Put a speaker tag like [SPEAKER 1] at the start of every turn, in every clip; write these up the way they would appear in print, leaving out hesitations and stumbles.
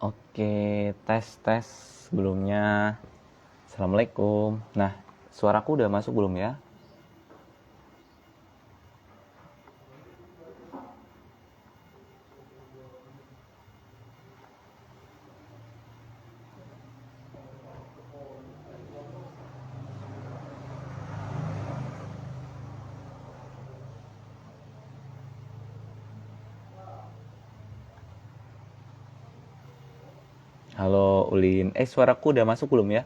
[SPEAKER 1] Oke, tes sebelumnya. Assalamualaikum. Nah, suaraku udah masuk belum ya? Halo Ulin. Suaraku udah masuk belum ya?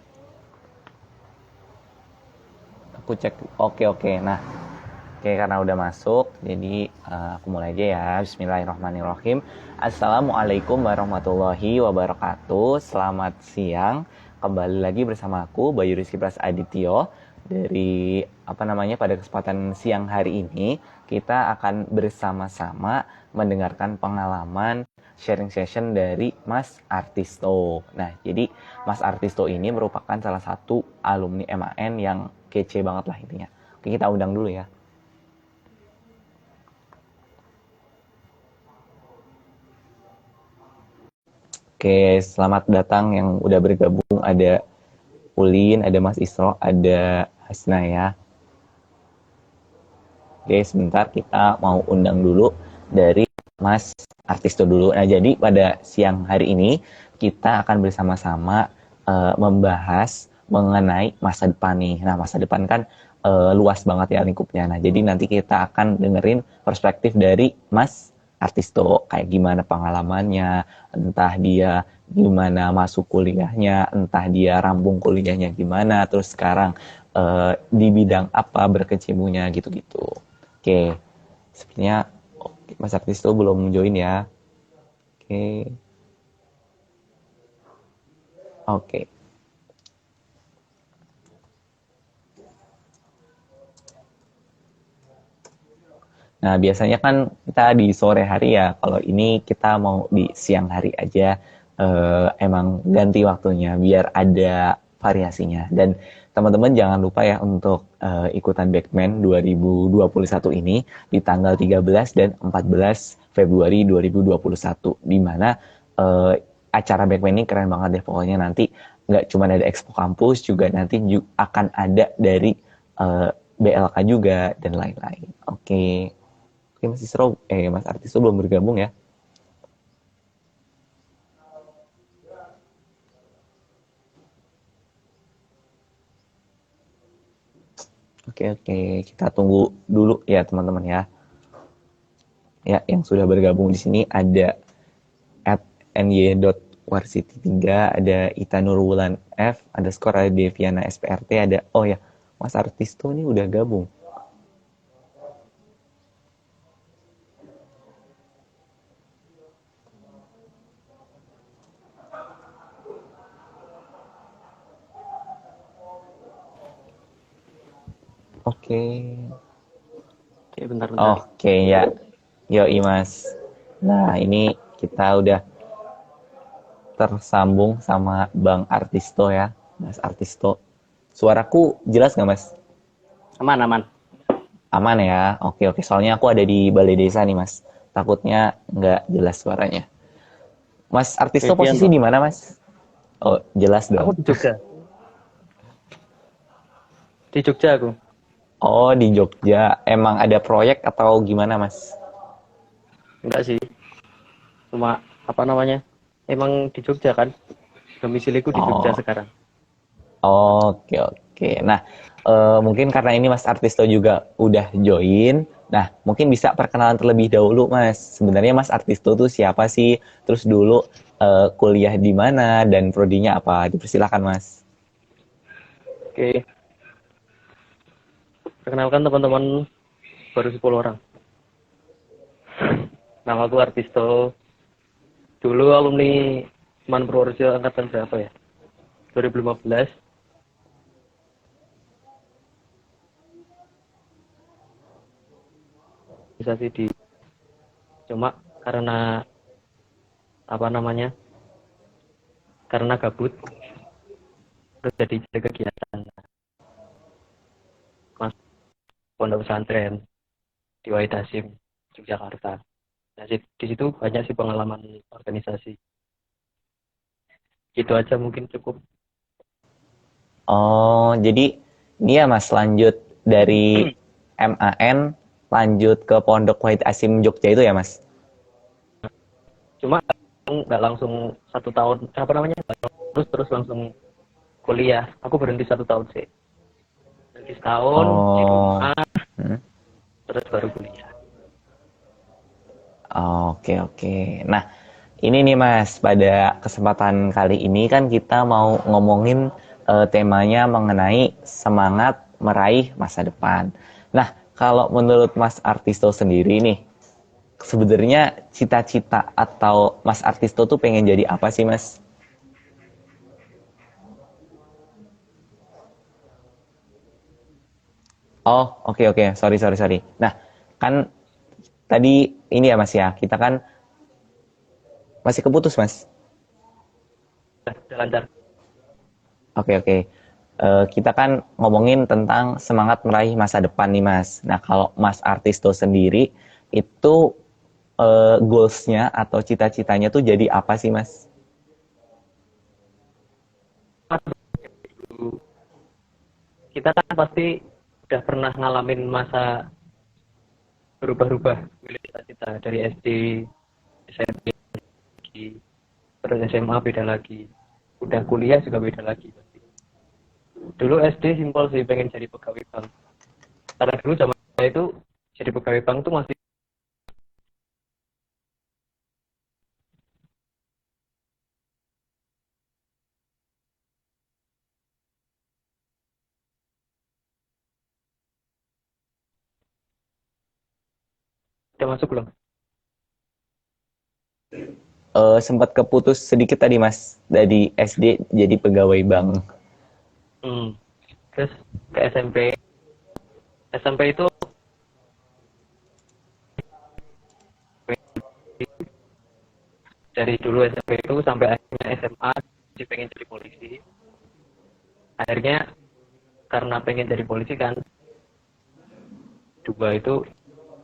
[SPEAKER 1] Aku cek. Oke. Nah, oke karena udah masuk, jadi aku mulai aja ya. Bismillahirrahmanirrahim. Assalamualaikum warahmatullahi wabarakatuh. Selamat siang. Kembali lagi bersama aku Bayu Rizky Pras Adityo dari pada kesempatan siang hari ini kita akan bersama-sama mendengarkan pengalaman sharing session dari Mas Artisto. Nah, jadi Mas Artisto ini merupakan salah satu alumni MAN yang kece banget lah intinya. Oke, kita undang dulu ya. Oke, selamat datang yang udah bergabung. Ada Ulin, ada Mas Isro, ada Hasna ya. Oke, sebentar kita mau undang dulu dari Mas Artisto dulu. Nah, jadi pada siang hari ini kita akan bersama-sama membahas mengenai masa depan nih. Nah, masa depan kan luas banget ya lingkupnya. Nah, jadi nanti kita akan dengerin perspektif dari Mas Artisto, kayak gimana pengalamannya, entah dia gimana masuk kuliahnya, entah dia rampung kuliahnya gimana, terus sekarang di bidang apa berkecimpungnya gitu-gitu. Oke, sepertinya Mas Artisto belum join ya. Oke, oke. Nah, biasanya kan kita di sore hari ya. Kalau ini kita mau di siang hari aja. Emang ganti waktunya biar ada variasinya. Dan teman-teman jangan lupa ya untuk ikutan Backman 2021 ini di tanggal 13 dan 14 Februari 2021. Di mana acara Backman ini keren banget deh. Pokoknya nanti nggak cuma ada Expo Kampus, juga nanti akan ada dari BLK juga dan lain-lain. Oke. Oke, Mas Artisto belum bergabung ya. Oke, kita tunggu dulu ya teman-teman ya. Ya, yang sudah bergabung di sini ada at ny.warsiti3, ada Ita Nurwulan F, ada skor, ada Deviana SPRT, ada, oh ya, Mas Artisto ini udah gabung. Oke.
[SPEAKER 2] Oke, bentar.
[SPEAKER 1] Oke ya. Yoi Mas. Nah, ini kita udah tersambung sama Bang Artisto ya. Mas Artisto. Suaraku jelas nggak Mas?
[SPEAKER 2] Aman.
[SPEAKER 1] Aman ya? Oke. Soalnya aku ada di balai desa nih, Mas. Takutnya nggak jelas suaranya. Mas Artisto
[SPEAKER 2] Vivian
[SPEAKER 1] posisi
[SPEAKER 2] toh.
[SPEAKER 1] di mana, Mas? Oh, jelas
[SPEAKER 2] Aku
[SPEAKER 1] dong.
[SPEAKER 2] di Jogja. Di Jogja aku.
[SPEAKER 1] Oh, di Jogja. Emang ada proyek atau gimana, Mas?
[SPEAKER 2] Enggak sih. Cuma apa namanya? Emang di Jogja kan? Domisiliku di Jogja
[SPEAKER 1] Oh,
[SPEAKER 2] sekarang.
[SPEAKER 1] oke. Nah, mungkin karena ini Mas Artisto juga udah join. Nah, mungkin bisa perkenalan terlebih dahulu, Mas. Sebenarnya Mas Artisto tuh siapa sih? Terus dulu kuliah di mana dan prodinya apa? Dipersilakan, Mas.
[SPEAKER 2] Oke. Perkenalkan teman-teman, baru 10 orang. Nama aku Artisto. Dulu alumni Man Purworejo angkatan berapa ya? 2015. Bisa sih di cuma karena apa namanya? Karena gabut terus jadi kegiatan Mas pondok pesantren di Wahid Hasim, Yogyakarta. Nah, di situ banyak sih pengalaman organisasi. Gitu aja mungkin cukup.
[SPEAKER 1] Oh, jadi ini ya Mas lanjut dari MAN lanjut ke Pondok Wahid Asim Jogja itu ya Mas?
[SPEAKER 2] Cuma nggak langsung 1 tahun, apa namanya, terus langsung kuliah. Aku berhenti 1 tahun sih. Berhenti setahun di
[SPEAKER 1] Oh,
[SPEAKER 2] rumah,
[SPEAKER 1] hmm.
[SPEAKER 2] terus baru kuliah.
[SPEAKER 1] Oke oke. Nah, ini nih Mas, pada kesempatan kali ini kan kita mau ngomongin temanya mengenai semangat meraih masa depan. Nah, kalau menurut Mas Artisto sendiri nih, sebenarnya cita-cita atau Mas Artisto tuh pengen jadi apa sih Mas? Oh, oke oke. Sorry sorry sorry. Nah, kan tadi ini ya Mas ya, kita kan masih keputus Mas.
[SPEAKER 2] Udah lancar.
[SPEAKER 1] Oke oke. Kita kan ngomongin tentang semangat meraih masa depan nih Mas. Nah kalau Mas Artisto sendiri itu goalsnya atau cita-citanya tuh jadi apa sih Mas?
[SPEAKER 2] Kita kan pasti udah pernah ngalamin masa berubah-ubah milih cita-cita dari SD, SMP, terus SMA beda lagi. Udah kuliah juga beda lagi pasti. Dulu SD simpel sih pengen jadi pegawai bank. Karena dulu zaman saya itu jadi pegawai bank tuh masih udah masuk belum?
[SPEAKER 1] Sempat keputus sedikit tadi Mas dari SD jadi pegawai bank.
[SPEAKER 2] Hmm. Terus ke SMP. SMP itu dari dulu SMP itu sampai akhirnya SMA jadi pengen jadi polisi. Akhirnya karena pengen jadi polisi kan, dua itu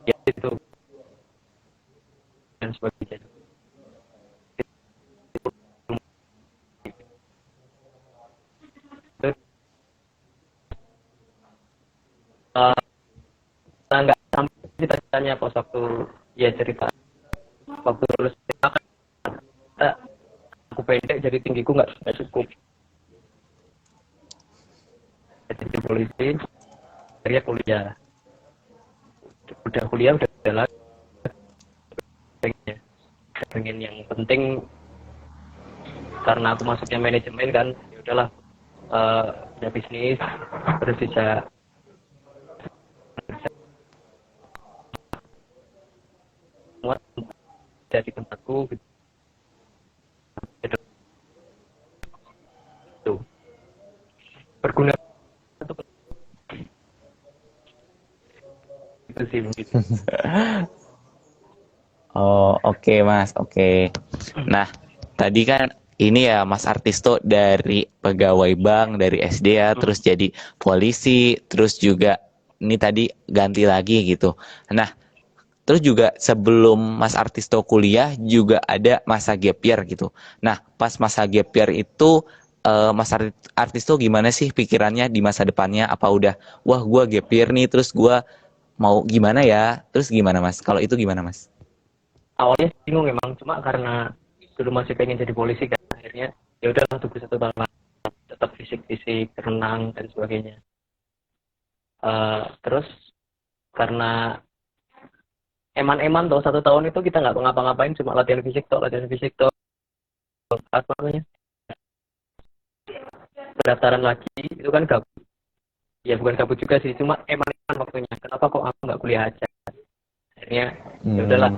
[SPEAKER 2] ya itu dan sebagainya. Terus nggak sampai cita-citanya pas waktu ya cerita waktu lulus SMA kan eh, aku pendek jadi tinggiku nggak cukup jadi polisi. Akhirnya kuliah, udah kuliah udah lagi pengen, pengen yang penting karena aku masuknya manajemen kan, ya udahlah, udah bisnis terus bisa semua jadi tempatku gitu, berguna untuk itu sih mungkin.
[SPEAKER 1] Oh oke Mas, oke. Nah tadi kan ini ya Mas Artisto dari pegawai bank dari SD ya, terus jadi polisi, terus juga ini tadi ganti lagi gitu. Nah terus juga sebelum Mas Artisto kuliah juga ada masa gap year gitu. Nah, pas masa gap year itu Mas Artisto gimana sih pikirannya di masa depannya? Apa udah, wah gua gap year nih, terus gua mau gimana ya? Terus gimana Mas? Kalau itu gimana Mas?
[SPEAKER 2] Awalnya bingung memang, cuma karena dulu masih pengen jadi polisi kan, akhirnya ya udah tunggu 1 tahun lagi, tetap fisik-fisik renang dan sebagainya. Terus karena eman-eman tuh 1 tahun itu kita nggak ngapa-ngapain, cuma latihan fisik tuh apa namanya, pendaftaran lagi itu kan gabut, ya bukan gabut juga sih, cuma eman-eman waktunya, kenapa kok aku nggak kuliah aja. Akhirnya ya udahlah,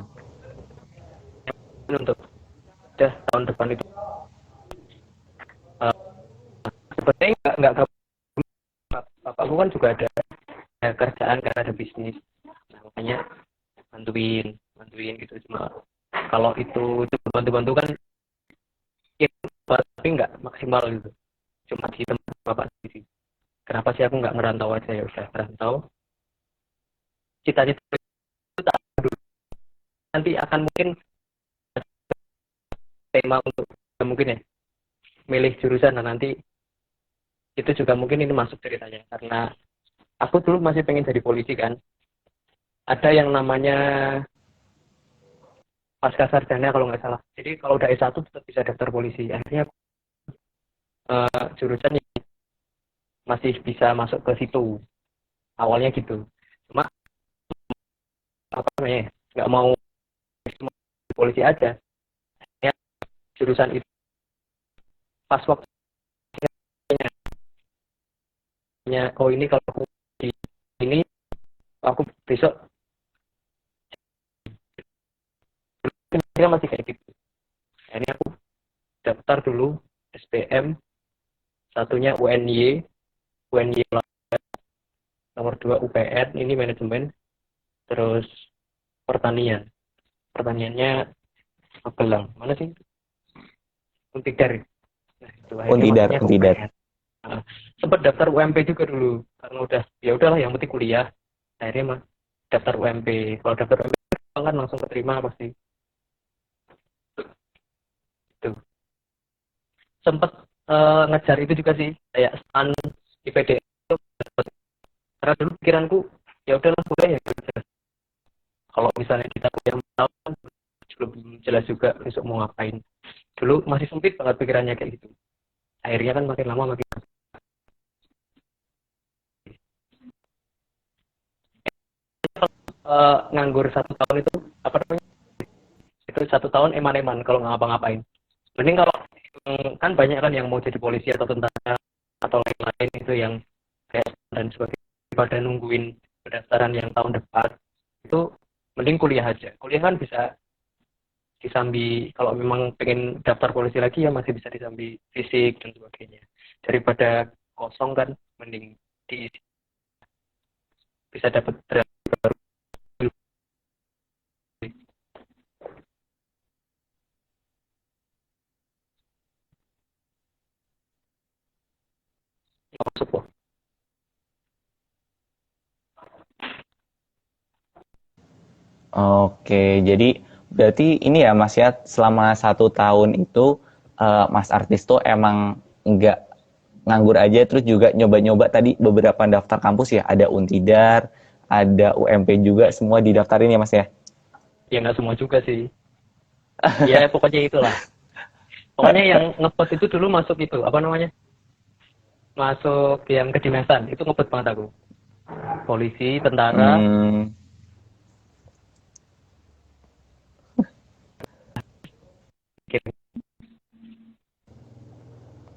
[SPEAKER 1] Hmm,
[SPEAKER 2] untuk udah tahun depan itu uh, sebenarnya nggak gabut. Bapakku kan juga ada kerjaan karena ada bisnis, nah, makanya bantuin bantuin gitu. Cuma kalau itu bantu-bantu kan ya, tapi nggak maksimal gitu, cuma di tempat bapak sendiri. Kenapa sih aku nggak ngerantau aja, ya udah ngerantau, cita-cita itu tak dulu, nanti akan mungkin tema untuk mungkin ya milih jurusan. Nah, nanti itu juga mungkin ini masuk ceritanya karena aku dulu masih pengen jadi polisi kan. Ada yang namanya pasca sarjana kalau nggak salah. Jadi kalau udah S1 tetap bisa daftar polisi. Akhirnya jurusan yang masih bisa masuk ke situ. Awalnya gitu. Cuma apa namanya? Nggak mau cuma polisi aja. Ya, jurusan itu pas waktunya oh ini kalau aku di ini aku besok masih kayak gitu. Akhirnya aku daftar dulu SPM, satunya UNY nomor 2 UPN, ini manajemen, terus pertanian. Pertaniannya Magelang. Mana sih? Untidar. Nah, itu akhirnya masuknya ke
[SPEAKER 1] Untidar.
[SPEAKER 2] UPN. Nah, sempat daftar UMP juga dulu karena udah ya udahlah yang penting kuliah. Akhirnya mah daftar UMP. Kalau daftar UMP kan langsung keterima pasti. Itu. Sempat ngejar itu juga sih kayak stan IPD itu karena dulu pikiranku ya udahlah kuliah ya udah. Kalau misalnya kita kuliah tahun belum jelas juga besok mau ngapain. Dulu masih sempit banget pikirannya kayak gitu. Akhirnya kan makin lama makin nganggur 1 tahun itu apa namanya? Itu 1 tahun eman-eman kalau nggak ngapa-ngapain. Mending kalau kan banyak kan yang mau jadi polisi atau tentara atau lain-lain itu yang kayak dan sebagainya pada nungguin pendaftaran yang tahun depan itu mending kuliah aja. Kuliah kan bisa disambi kalau memang pengen daftar polisi lagi ya masih bisa disambi fisik dan sebagainya. Daripada kosong kan mending diisi bisa dapat masuk kok.
[SPEAKER 1] Oke, jadi berarti ini ya Mas ya, selama 1 tahun itu Mas Artis tuh emang nggak nganggur aja, terus juga nyoba-nyoba tadi beberapa daftar kampus ya, ada Untidar, ada UMP juga, semua didaftarin ya Mas ya?
[SPEAKER 2] Ya nggak semua juga sih. Ya pokoknya itulah. Pokoknya yang ngepost itu dulu masuk itu apa namanya? Masuk yang kedinasan itu ngebet banget aku. Polisi, tentara,
[SPEAKER 1] Hmm,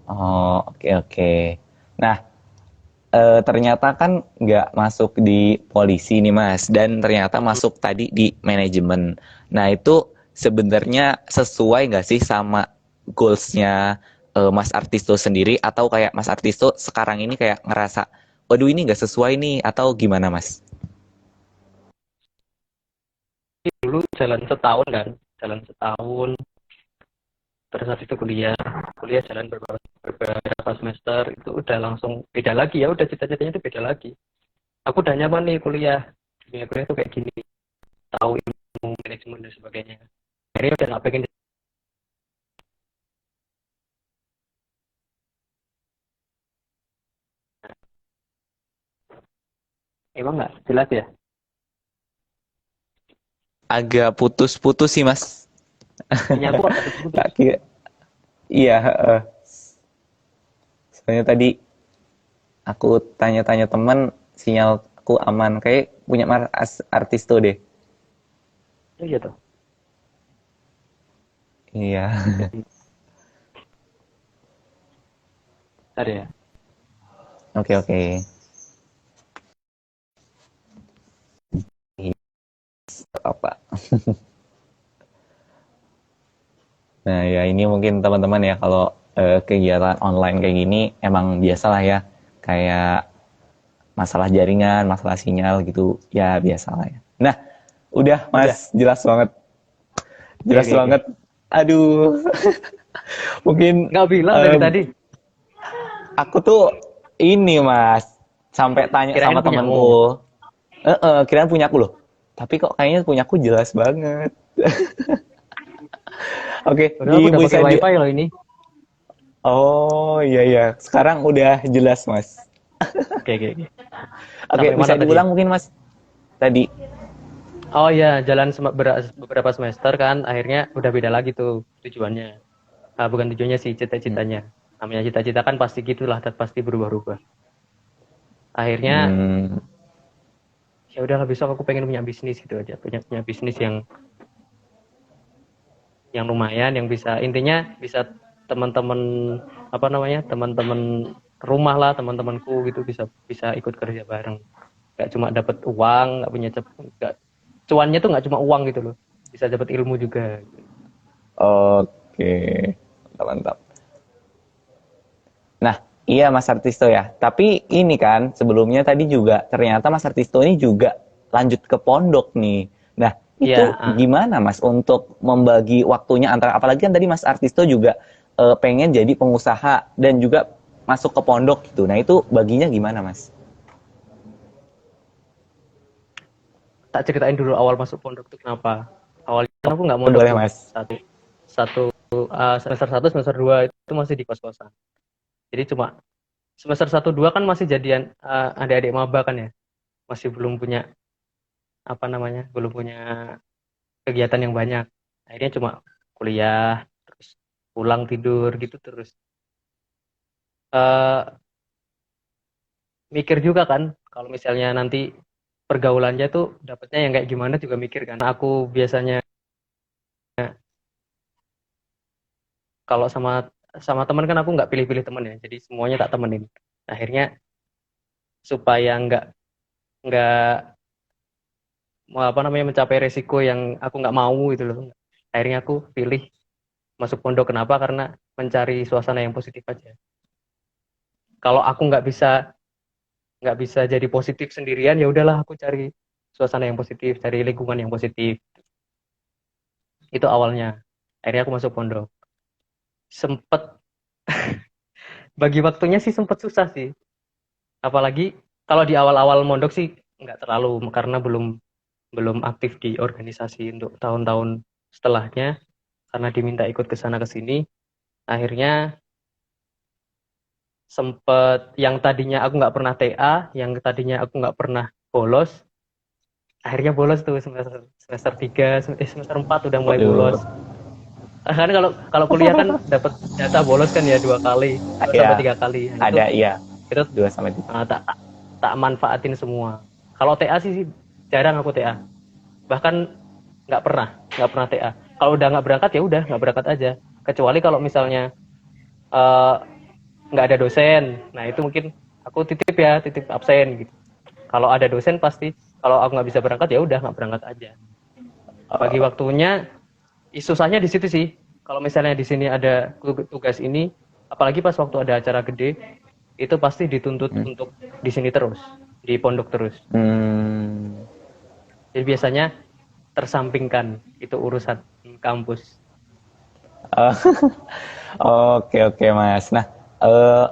[SPEAKER 1] oh oke oke. Nah, ternyata kan nggak masuk di polisi nih Mas, dan ternyata masuk tadi di manajemen. Nah itu sebenarnya sesuai nggak sih sama goalsnya Mas Artisto sendiri, atau kayak Mas Artisto sekarang ini kayak ngerasa, waduh ini nggak sesuai nih, atau gimana Mas?
[SPEAKER 2] dulu jalan setahun terus habis itu kuliah jalan beberapa semester itu udah langsung beda lagi ya udah cita-citanya itu beda lagi. Aku udah nyaman nih kuliah, dunia kuliah tuh kayak gini, tahu ilmu manajemen dan sebagainya. Akhirnya udah nggak pengen. Emang nggak jelas ya.
[SPEAKER 1] Agak putus-putus sih Mas.
[SPEAKER 2] Punya aku agak putus.
[SPEAKER 1] Tak kira, iya. Soalnya tadi aku tanya-tanya teman, sinyalku aman, kayak punya Mas Artisto deh.
[SPEAKER 2] Oh iya tuh.
[SPEAKER 1] Iya.
[SPEAKER 2] Ada ya.
[SPEAKER 1] Oke oke. Apa? Nah ya ini mungkin teman-teman ya, kalau kegiatan online kayak gini emang biasalah ya, kayak masalah jaringan, masalah sinyal gitu ya, biasalah ya. Nah udah
[SPEAKER 2] Udah.
[SPEAKER 1] Mas, jelas banget,
[SPEAKER 2] Oke,
[SPEAKER 1] jelas
[SPEAKER 2] oke, oke.
[SPEAKER 1] banget. Aduh, mungkin
[SPEAKER 2] Nggak bilang dari
[SPEAKER 1] em,
[SPEAKER 2] tadi.
[SPEAKER 1] aku tuh ini Mas, sampai tanya
[SPEAKER 2] Kirain
[SPEAKER 1] sama
[SPEAKER 2] punyamu.
[SPEAKER 1] temanku, kirain punya aku loh, tapi kok kayaknya punya aku jelas banget. Oke,
[SPEAKER 2] Padahal aku udah pakai
[SPEAKER 1] bisa di.
[SPEAKER 2] wifi loh ini.
[SPEAKER 1] Oh iya iya, sekarang udah jelas Mas.
[SPEAKER 2] Oke, oke, oke.
[SPEAKER 1] Oke,
[SPEAKER 2] Sampai
[SPEAKER 1] bisa
[SPEAKER 2] mana tadi ya?
[SPEAKER 1] diulang mungkin Mas tadi.
[SPEAKER 2] Oh ya, jalan beberapa semester kan, akhirnya udah beda lagi tuh tujuannya. Ah, bukan tujuannya sih,
[SPEAKER 1] Hmm.
[SPEAKER 2] cita-citanya. Namanya cita-cita kan pasti gitulah, dan pasti berubah-ubah. Akhirnya
[SPEAKER 1] Hmm.
[SPEAKER 2] ya udahlah, besok aku pengen punya bisnis gitu aja, punya bisnis yang lumayan, yang bisa, intinya bisa teman-teman, apa namanya, teman-teman rumah lah, teman-temanku gitu, bisa bisa ikut kerja bareng, nggak cuma dapat uang, nggak punya nggak, cuannya tuh nggak cuma uang gitu loh, bisa dapat ilmu juga.
[SPEAKER 1] Oke, mantap mantap. Nah, iya Mas Artisto ya. Tapi ini kan sebelumnya tadi juga ternyata Mas Artisto ini juga lanjut ke pondok nih. Nah,
[SPEAKER 2] Ya,
[SPEAKER 1] itu gimana Mas untuk membagi waktunya antara apalagi kan tadi Mas Artisto juga pengen jadi pengusaha dan juga masuk ke pondok gitu. Nah, itu baginya gimana Mas?
[SPEAKER 2] tak ceritain dulu awal masuk pondok tuh kenapa. Awalnya kan aku nggak mondok
[SPEAKER 1] Boleh
[SPEAKER 2] tuh,
[SPEAKER 1] Mas.
[SPEAKER 2] satu satu semester satu, semester 2 itu masih di kos-kosan. Jadi cuma semester satu 2 kan masih jadian, adik-adik maba kan ya, masih belum punya, apa namanya, belum punya kegiatan yang banyak. Akhirnya cuma kuliah, terus pulang tidur gitu terus. Eh, Mikir juga kan, kalau misalnya nanti pergaulannya tuh dapetnya yang kayak gimana juga mikir kan. Aku biasanya kalau sama sama teman kan aku nggak pilih-pilih teman ya, jadi semuanya tak temenin. Akhirnya supaya nggak mau, apa namanya, mencapai resiko yang aku nggak mau gitu loh. Akhirnya aku pilih masuk pondok. Kenapa? Karena mencari suasana yang positif aja. Kalau aku nggak bisa jadi positif sendirian, ya udahlah aku cari suasana yang positif, cari lingkungan yang positif. Itu awalnya. Akhirnya aku masuk pondok. Sempet bagi waktunya sih sempet susah sih. Apalagi kalau di awal-awal mondok sih nggak terlalu, karena belum belum aktif di organisasi untuk tahun-tahun setelahnya, karena diminta ikut ke sana ke sini. Akhirnya sempet yang tadinya aku nggak pernah TA, yang tadinya aku nggak pernah bolos, akhirnya bolos tuh semester semester 3, semester 4 udah mulai bolos.
[SPEAKER 1] Waduh.
[SPEAKER 2] Kan kalau kalau kuliah kan dapat jatah bolos kan ya, 2 kali, 2 sampai 3 kali. Nah, itu
[SPEAKER 1] Ada iya.
[SPEAKER 2] itu
[SPEAKER 1] 2 sampai 3.
[SPEAKER 2] tak manfaatin semua. Kalau TA sih jarang aku TA. Bahkan nggak pernah TA. Kalau udah nggak berangkat ya udah nggak berangkat aja. Kecuali kalau misalnya eh, nggak ada dosen, nah itu mungkin aku titip absen gitu. Kalau ada dosen pasti, kalau aku nggak bisa berangkat ya udah nggak berangkat aja. Bagi waktunya, susahnya di situ sih. Kalau misalnya di sini ada tugas ini, apalagi pas waktu ada acara gede, itu pasti dituntut
[SPEAKER 1] Hmm.
[SPEAKER 2] untuk di sini terus, di pondok terus.
[SPEAKER 1] Hmm.
[SPEAKER 2] Jadi biasanya tersampingkan itu urusan kampus.
[SPEAKER 1] Oh, oke oke Mas. Nah,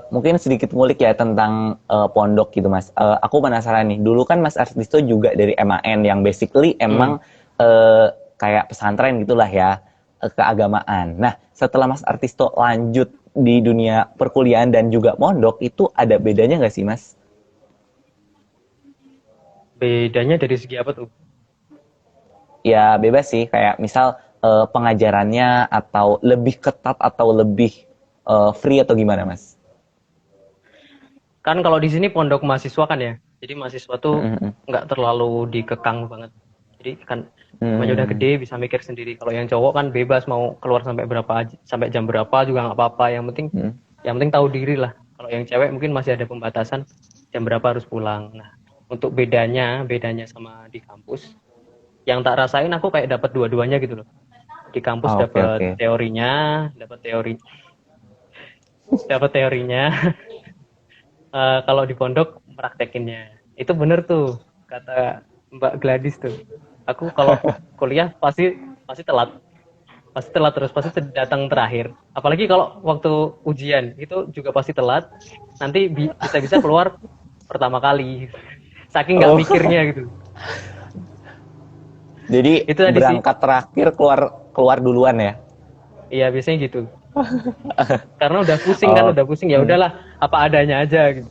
[SPEAKER 1] mungkin sedikit ngulik ya tentang pondok gitu Mas. Aku penasaran nih. Dulu kan Mas Artisto juga dari MAN yang basically
[SPEAKER 2] Hmm.
[SPEAKER 1] emang kayak pesantren gitulah ya, keagamaan. Nah, setelah Mas Artisto lanjut di dunia perkuliahan dan juga pondok itu ada bedanya nggak sih Mas?
[SPEAKER 2] Bedanya dari segi apa tuh?
[SPEAKER 1] Ya bebas sih, kayak misal pengajarannya atau lebih ketat atau lebih free atau gimana Mas?
[SPEAKER 2] Kan kalau di sini pondok mahasiswa kan ya, jadi mahasiswa tuh
[SPEAKER 1] Mm-mm.
[SPEAKER 2] nggak terlalu dikekang banget. Jadi kan namanya udah
[SPEAKER 1] Hmm.
[SPEAKER 2] gede, bisa mikir sendiri. Kalau yang cowok kan bebas, mau keluar sampai berapa sampai jam berapa juga nggak apa-apa.
[SPEAKER 1] Hmm.
[SPEAKER 2] Yang penting tahu diri lah. Kalau yang cewek mungkin masih ada pembatasan jam berapa harus pulang. Nah, untuk bedanya sama di kampus, yang tak rasain aku kayak dapat dua-duanya gitu loh. Di kampus
[SPEAKER 1] Ah, oke
[SPEAKER 2] dapat
[SPEAKER 1] oke.
[SPEAKER 2] teorinya, dapat teori, dapat teorinya. Kalau di pondok praktekinnya. Itu bener tuh kata Mbak Gladys tuh. Aku kalau kuliah pasti pasti telat, pasti telat terus, pasti datang terakhir. Apalagi kalau waktu ujian itu juga pasti telat. Nanti bisa-bisa keluar pertama kali. Saking nggak
[SPEAKER 1] Oh,
[SPEAKER 2] mikirnya gitu.
[SPEAKER 1] jadi
[SPEAKER 2] Itu tadi sih.
[SPEAKER 1] berangkat terakhir keluar keluar duluan ya?
[SPEAKER 2] Iya biasanya gitu. Karena udah pusing kan,
[SPEAKER 1] Oh,
[SPEAKER 2] udah pusing ya
[SPEAKER 1] hmm.
[SPEAKER 2] udahlah apa adanya aja gitu.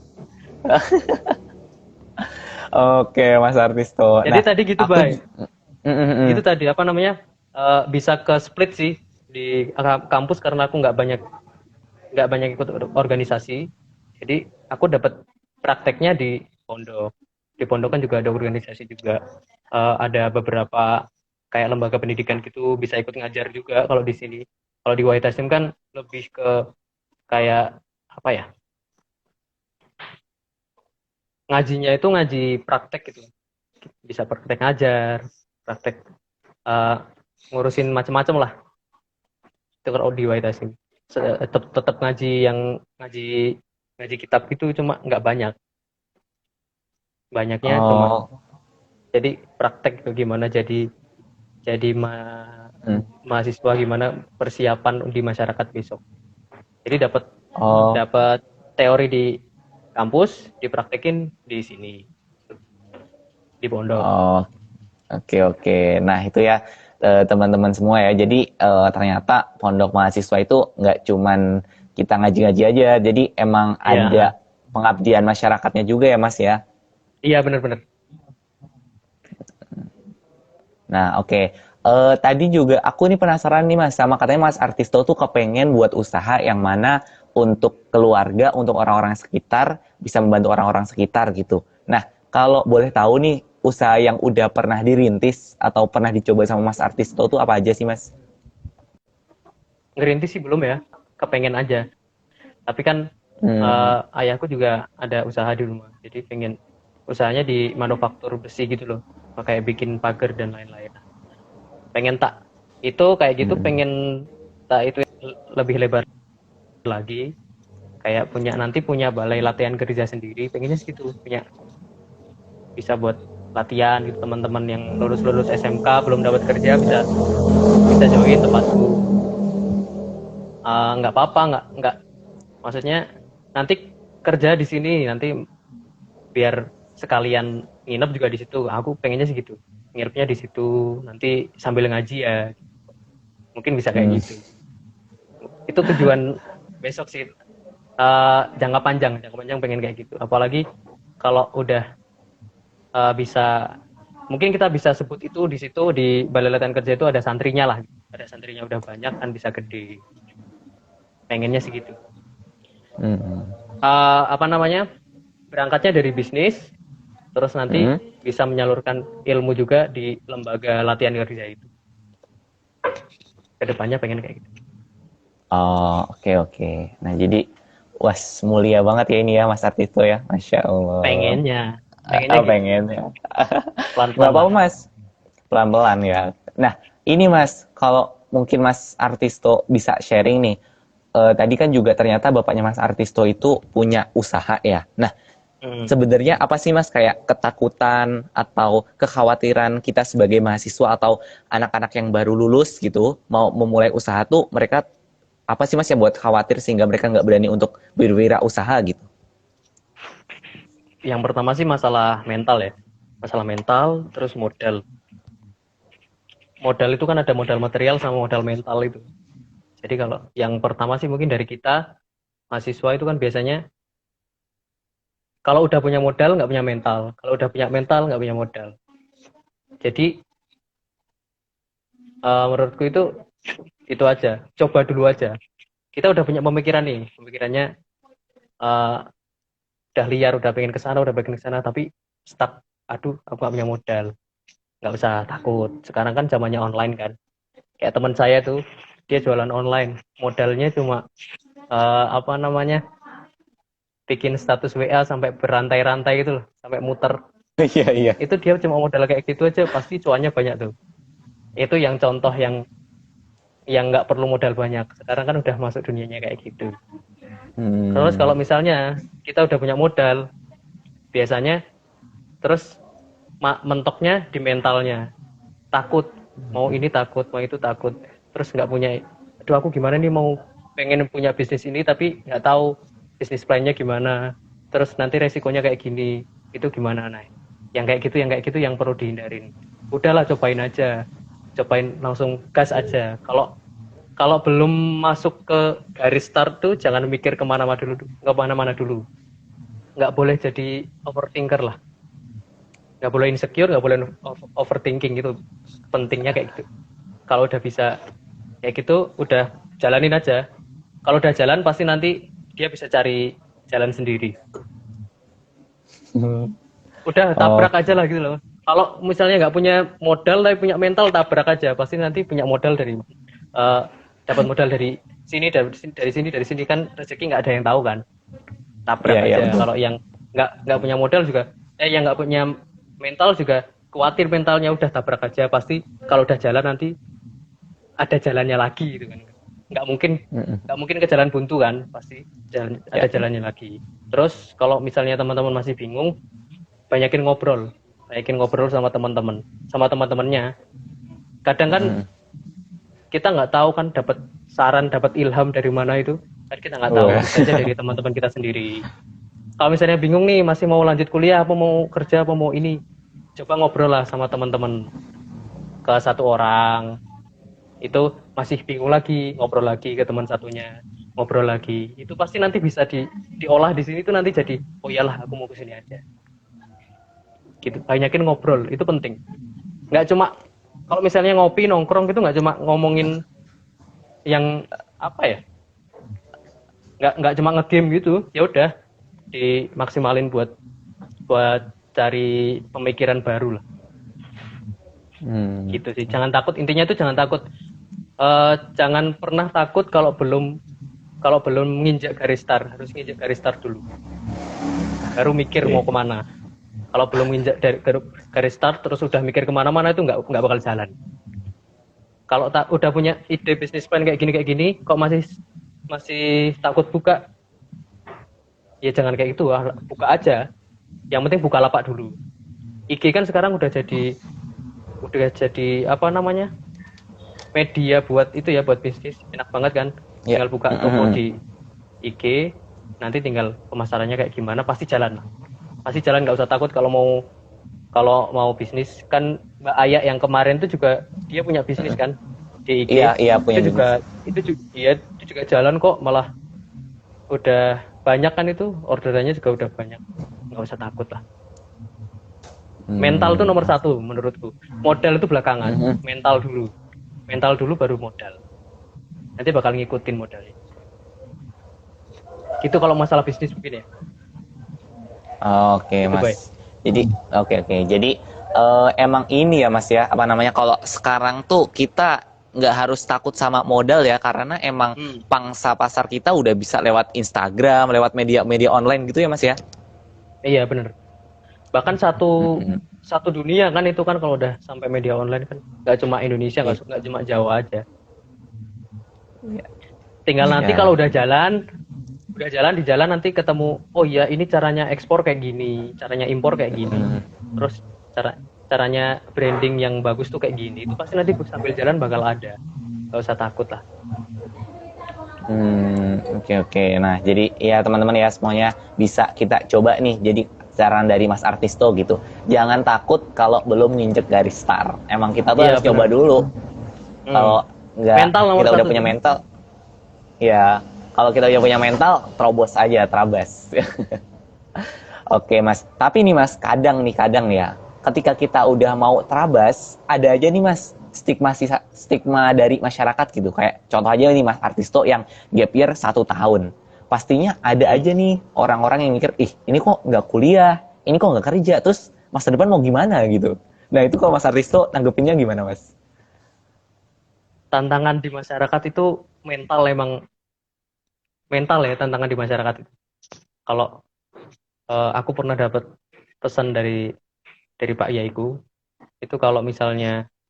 [SPEAKER 1] Oke, Mas Artisto.
[SPEAKER 2] Jadi
[SPEAKER 1] Nah,
[SPEAKER 2] tadi gitu,
[SPEAKER 1] aku
[SPEAKER 2] Bay.
[SPEAKER 1] mm, mm, mm.
[SPEAKER 2] Gitu tadi apa namanya? Bisa ke split sih di kampus karena aku nggak banyak ikut organisasi. Jadi aku dapat prakteknya di pondok. Di pondok kan juga ada organisasi juga. Ada beberapa kayak lembaga pendidikan gitu bisa ikut ngajar juga kalau di sini. Kalau di YTSM kan lebih ke kayak apa ya? Ngajinya itu ngaji praktek gitu. Bisa praktek ngajar, praktek eh, ngurusin macam-macam lah. Itu kalau di YTSM. Tetap ngaji yang ngaji ngaji kitab gitu cuma nggak banyak. Banyaknya cuma
[SPEAKER 1] Oh,
[SPEAKER 2] jadi praktek itu gimana jadi
[SPEAKER 1] mm.
[SPEAKER 2] mahasiswa, gimana persiapan di masyarakat besok. Jadi dapat
[SPEAKER 1] Oh,
[SPEAKER 2] dapat teori di kampus, dipraktekin di sini di pondok.
[SPEAKER 1] oh, oke oke. Nah itu ya teman-teman semua ya. Jadi ternyata pondok mahasiswa itu nggak cuman kita ngaji-ngaji aja. Jadi emang ada
[SPEAKER 2] Iya,
[SPEAKER 1] pengabdian masyarakatnya juga ya Mas ya.
[SPEAKER 2] iya benar-benar.
[SPEAKER 1] Nah, oke. Tadi juga aku nih penasaran nih Mas, sama katanya Mas Artisto tuh kepengen buat usaha yang mana untuk keluarga, untuk orang-orang sekitar, bisa membantu orang-orang sekitar gitu. Nah, kalau boleh tahu nih, usaha yang udah pernah dirintis atau pernah dicoba sama Mas Artisto tuh apa aja sih Mas?
[SPEAKER 2] Ngerintis sih belum ya, kepengen aja. Tapi kan
[SPEAKER 1] Hmm,
[SPEAKER 2] ayahku juga ada usaha di rumah, jadi pengen usahanya di manufaktur besi gitu loh, kayak bikin pagar dan lain-lain. Pengen tak itu kayak gitu,
[SPEAKER 1] hmm.
[SPEAKER 2] pengen tak itu lebih lebar lagi, kayak punya balai latihan kerja sendiri, pengennya segitu, punya bisa buat latihan gitu, teman-teman yang lulus SMK belum dapat kerja bisa bisa join tempatku. Nggak apa-apa, nggak maksudnya nanti kerja di sini, nanti biar sekalian nginep juga di situ, aku pengennya sih gitu, nginepnya di situ nanti sambil ngaji ya, mungkin bisa kayak
[SPEAKER 1] Hmm.
[SPEAKER 2] gitu. Itu tujuan besok sih. Jangka panjang pengen kayak gitu, apalagi kalau udah bisa, mungkin kita bisa sebut itu di situ di balai latihan kerja itu ada santrinya lah, ada santrinya udah banyak kan bisa gede, pengennya segitu.
[SPEAKER 1] Hmm.
[SPEAKER 2] Apa namanya, berangkatnya dari bisnis terus nanti
[SPEAKER 1] Hmm.
[SPEAKER 2] bisa menyalurkan ilmu juga di lembaga latihan kerja itu, kedepannya pengen kayak gitu.
[SPEAKER 1] Oh, oke oke. Nah, jadi was mulia banget ya ini ya Mas Artisto ya. Masya Allah.
[SPEAKER 2] pengennya pengennya gitu,
[SPEAKER 1] Pengen ya. Nggak
[SPEAKER 2] pelan-pelan lah.
[SPEAKER 1] apa-apa Mas. Pelan-pelan ya. Nah, ini Mas, kalau mungkin Mas Artisto bisa sharing nih. Tadi kan juga ternyata bapaknya Mas Artisto itu punya usaha ya. Nah,
[SPEAKER 2] Hmm.
[SPEAKER 1] sebenarnya apa sih Mas kayak ketakutan atau kekhawatiran kita sebagai mahasiswa atau anak-anak yang baru lulus gitu mau memulai usaha tuh mereka apa sih Mas yang buat khawatir sehingga mereka nggak berani untuk berwirausaha gitu?
[SPEAKER 2] Yang pertama sih masalah mental ya, masalah mental, terus modal. Modal itu kan ada modal material sama modal mental itu. Jadi kalau yang pertama sih mungkin dari kita mahasiswa itu kan biasanya kalau udah punya modal nggak punya mental, kalau udah punya mental nggak punya modal. Jadi menurutku itu aja, coba dulu aja. Kita udah punya pemikiran nih, pemikirannya uh, udah liar, udah pengen ke sana, tapi stuck. Aduh, aku nggak punya modal. Nggak usah takut. Sekarang kan zamannya online kan. Kayak teman saya tuh, dia jualan online. Modalnya cuma apa namanya, bikin status WA sampai berantai-rantai gitu loh, sampai muter.
[SPEAKER 1] Iya iya.
[SPEAKER 2] Itu dia cuma modal kayak gitu aja, pasti cuannya banyak tuh. Itu yang contoh yang nggak perlu modal banyak. Sekarang kan udah masuk dunianya kayak gitu. Terus
[SPEAKER 1] Hmm.
[SPEAKER 2] kalau misalnya kita udah punya modal, biasanya terus mentoknya di mentalnya, takut, mau ini takut, mau itu takut, terus nggak punya, aduh aku gimana nih mau pengen punya bisnis ini tapi nggak tahu bisnis plan-nya gimana, terus nanti resikonya kayak gini, itu gimana. Nah, yang kayak gitu yang perlu dihindarin. Udahlah, cobain aja, cobain langsung gas aja. Kalau kalau belum masuk ke garis start tuh jangan mikir kemana-mana dulu. Nggak boleh jadi overthinker lah. Nggak boleh insecure, nggak boleh overthinking gitu. Pentingnya kayak gitu. Kalau udah bisa kayak gitu, udah jalanin aja. Kalau udah jalan pasti nanti dia bisa cari jalan sendiri. Udah
[SPEAKER 1] Oh,
[SPEAKER 2] tabrak aja lah gitu loh. Kalau misalnya nggak punya modal tapi punya mental, tabrak aja. Pasti nanti punya modal dapat modal dari sini, dari sini kan rezeki nggak ada yang tahu kan. Tabrak
[SPEAKER 1] iya iya
[SPEAKER 2] aja.
[SPEAKER 1] betul.
[SPEAKER 2] Kalau yang nggak punya modal juga, yang nggak punya mental juga khawatir mentalnya, udah tabrak aja. Pasti kalau udah jalan nanti ada jalannya lagi gitu kan. Nggak mungkin
[SPEAKER 1] Mm-mm.
[SPEAKER 2] nggak mungkin ke jalan buntu kan, pasti ada
[SPEAKER 1] Ya.
[SPEAKER 2] jalannya lagi. Terus kalau misalnya teman-teman masih bingung, banyakin ngobrol sama teman-temannya. Kadang kan
[SPEAKER 1] Mm-mm.
[SPEAKER 2] kita nggak tahu kan, dapat saran, dapat ilham dari mana itu kan, kita nggak tahu,
[SPEAKER 1] Wah.
[SPEAKER 2] bisa aja dari teman-teman kita sendiri. Kalau misalnya bingung nih, masih mau lanjut kuliah apa mau kerja apa mau ini, coba ngobrol lah sama teman-teman, ke satu orang itu masih bingung lagi, ngobrol lagi ke teman satunya, ngobrol lagi, itu pasti nanti bisa diolah di sini tuh, nanti jadi oh iyalah aku mau ke sini aja gitu. Banyakin ngobrol itu penting. Nggak cuma kalau misalnya ngopi nongkrong gitu, nggak cuma ngomongin yang apa ya, nggak cuma ngegame gitu, ya udah dimaksimalin buat buat cari pemikiran baru lah
[SPEAKER 1] Hmm.
[SPEAKER 2] gitu sih. Jangan takut, intinya itu jangan takut. Jangan pernah takut kalau belum nginjak garis start. Harus nginjak garis start dulu baru mikir mau
[SPEAKER 1] Oke.
[SPEAKER 2] kemana. Kalau belum nginjak dari garis start terus udah mikir kemana-mana, itu nggak bakal jalan. Kalau udah punya ide bisnis plan kayak gini kok masih masih takut buka, ya jangan kayak gitu, buka aja. Yang penting buka lapak dulu. IG kan sekarang udah jadi apa namanya, media buat itu ya, buat bisnis, enak banget kan.
[SPEAKER 1] Ya.
[SPEAKER 2] Tinggal buka toko
[SPEAKER 1] Mm-mm.
[SPEAKER 2] di IG, nanti tinggal pemasarannya kayak gimana, pasti jalan. Pasti jalan, nggak usah takut kalau mau bisnis kan. Mbak Aya yang kemarin tuh juga dia punya bisnis kan di IG.
[SPEAKER 1] Iya iya punya
[SPEAKER 2] Itu
[SPEAKER 1] bisnis.
[SPEAKER 2] juga itu juga jalan kok, malah udah banyak kan, itu orderannya juga udah banyak. Nggak usah takut lah. Mental tuh
[SPEAKER 1] Hmm.
[SPEAKER 2] nomor satu menurutku. Modal itu belakangan.
[SPEAKER 1] Mhm.
[SPEAKER 2] Mental dulu baru modal. Nanti bakal ngikutin modalnya. Gitu kalau masalah bisnis mungkin ya.
[SPEAKER 1] Oke
[SPEAKER 2] Gitu, Bay.
[SPEAKER 1] Mas. Jadi oke. Jadi emang ini ya Mas ya, apa namanya, kalau sekarang tuh kita nggak harus takut sama modal ya, karena emang
[SPEAKER 2] Hmm.
[SPEAKER 1] pangsa pasar kita udah bisa lewat Instagram, lewat media-media online gitu ya Mas ya.
[SPEAKER 2] Iya, bener. Bahkan satu
[SPEAKER 1] Mm-mm.
[SPEAKER 2] satu dunia kan itu kan, kalau udah sampai media online kan, nggak cuma Indonesia,
[SPEAKER 1] Iya.
[SPEAKER 2] nggak cuma Jawa aja. Tinggal nanti
[SPEAKER 1] Iya.
[SPEAKER 2] kalau udah jalan di jalan nanti ketemu, oh iya ini caranya ekspor kayak gini, caranya impor kayak gini,
[SPEAKER 1] Mm.
[SPEAKER 2] terus caranya branding yang bagus tuh kayak gini. Itu pasti nanti sambil jalan bakal ada, nggak usah takut lah.
[SPEAKER 1] Oke. Nah, jadi ya teman-teman ya, semuanya bisa kita coba nih. Jadi saran dari Mas Artisto gitu. Jangan takut kalau belum nginjek garis start. Emang kita tuh
[SPEAKER 2] Iya,
[SPEAKER 1] harus
[SPEAKER 2] bener.
[SPEAKER 1] coba dulu.
[SPEAKER 2] Hmm.
[SPEAKER 1] Kalau nggak,
[SPEAKER 2] Mental nomor
[SPEAKER 1] kita udah
[SPEAKER 2] satu
[SPEAKER 1] punya
[SPEAKER 2] sih.
[SPEAKER 1] mental, ya kalau kita udah punya mental, terobos aja, terabas. Oke Mas, tapi nih Mas, kadang ya, ketika kita udah mau terabas, ada aja nih Mas, stigma dari masyarakat gitu. Kayak contoh aja nih Mas Artisto yang gap year 1 tahun. Pastinya ada
[SPEAKER 2] Hmm.
[SPEAKER 1] aja nih orang-orang yang mikir, ih ini kok nggak kuliah, ini kok nggak kerja, terus masa depan mau gimana gitu. Nah itu kalau Mas Artisto nanggepinnya gimana Mas?
[SPEAKER 2] Tantangan di masyarakat itu mental, emang mental ya tantangan di masyarakat itu. Kalau aku pernah dapat pesan dari Pak Yaiku, itu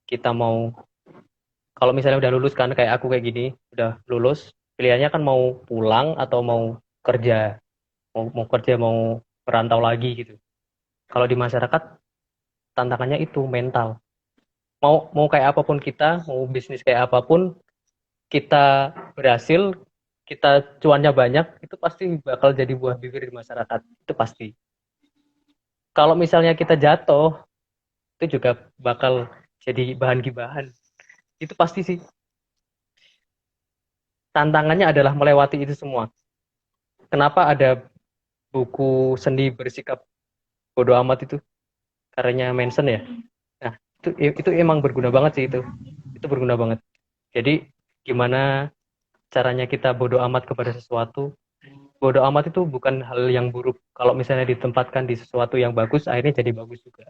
[SPEAKER 2] kita mau kalau misalnya udah lulus kan, kayak aku kayak gini, udah lulus, pilihannya kan mau pulang atau mau kerja, mau kerja, mau merantau lagi gitu. Kalau di masyarakat tantangannya itu mental. Mau kayak apapun kita, mau bisnis kayak apapun, kita berhasil, kita cuannya banyak, itu pasti bakal jadi buah bibir di masyarakat. Itu pasti. Kalau misalnya kita jatuh, itu juga bakal jadi bahan gibahan. Itu pasti sih. tantangannya adalah melewati itu semua. Kenapa ada buku seni bersikap bodoh amat itu? Karyanya Manson ya. Nah, itu emang berguna banget sih itu. Itu berguna banget. Jadi gimana caranya kita bodoh amat kepada sesuatu? Bodoh amat itu bukan hal yang buruk. Kalau misalnya ditempatkan di sesuatu yang bagus, akhirnya jadi bagus juga.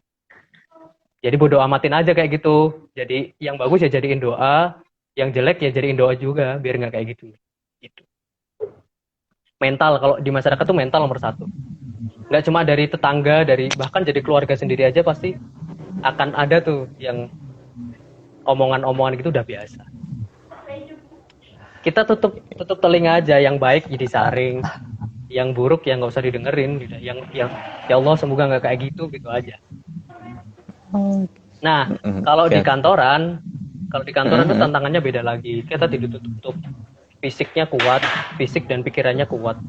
[SPEAKER 2] Jadi bodoh amatin aja kayak gitu. Jadi yang bagus ya jadiin doa, yang jelek ya jadiin doa juga, biar nggak kayak gitu. Gitu. Mental, kalau di masyarakat tuh mental nomor satu. Nggak cuma dari tetangga, dari bahkan jadi keluarga sendiri aja pasti akan ada tuh yang omongan-omongan gitu udah biasa. Kita tutup telinga aja, yang baik jadi saring, yang buruk ya nggak usah didengerin, gitu. Yang ya Allah semoga nggak kayak gitu aja. Nah, kalau di kantoran tuh tantangannya beda lagi. Kita ditutup, fisiknya kuat, fisik dan pikirannya kuat.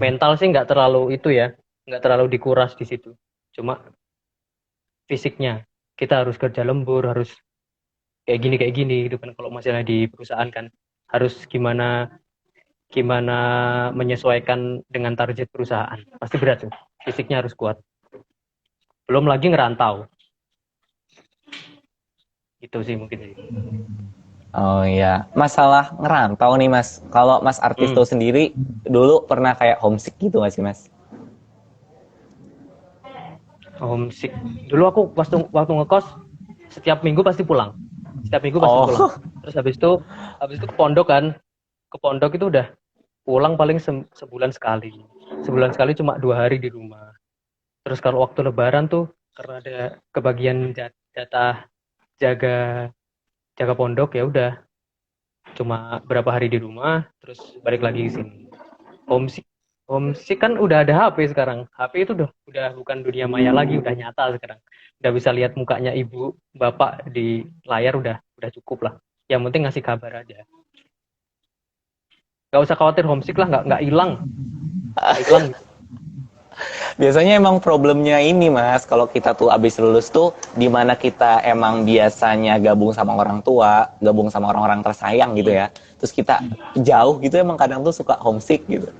[SPEAKER 2] Mental sih nggak terlalu itu ya, nggak terlalu dikuras di situ. Cuma fisiknya, kita harus kerja lembur, harus kayak gini gitu kan. Kalau misalnya di perusahaan kan harus gimana menyesuaikan dengan target perusahaan. Pasti berat tuh. Fisiknya harus kuat. Belum lagi ngerantau. Itu sih mungkin.
[SPEAKER 1] Oh iya, masalah ngerantau nih Mas. Kalau Mas Artisto sendiri dulu pernah kayak homesick gitu nggak sih Mas?
[SPEAKER 2] Homesick. Dulu aku waktu ngekos setiap minggu pasti pulang. Pulang. Terus habis itu ke pondok kan. Ke pondok itu udah pulang paling sebulan sekali. Sebulan sekali cuma 2 hari di rumah. Terus kalau waktu lebaran tuh karena ada kebagian jatah jaga pondok, ya udah cuma berapa hari di rumah terus balik lagi ke sini. Homesick kan udah ada HP sekarang. HP itu udah bukan dunia maya lagi, udah nyata sekarang. Udah bisa lihat mukanya ibu, bapak di layar, udah cukup lah. Yang penting ngasih kabar aja. Gak usah khawatir homesick lah, nggak hilang.
[SPEAKER 1] Biasanya emang problemnya ini Mas, kalau kita tuh abis lulus tuh dimana kita emang biasanya gabung sama orang tua, gabung sama orang-orang tersayang gitu ya. Terus kita jauh gitu emang kadang tuh suka homesick gitu.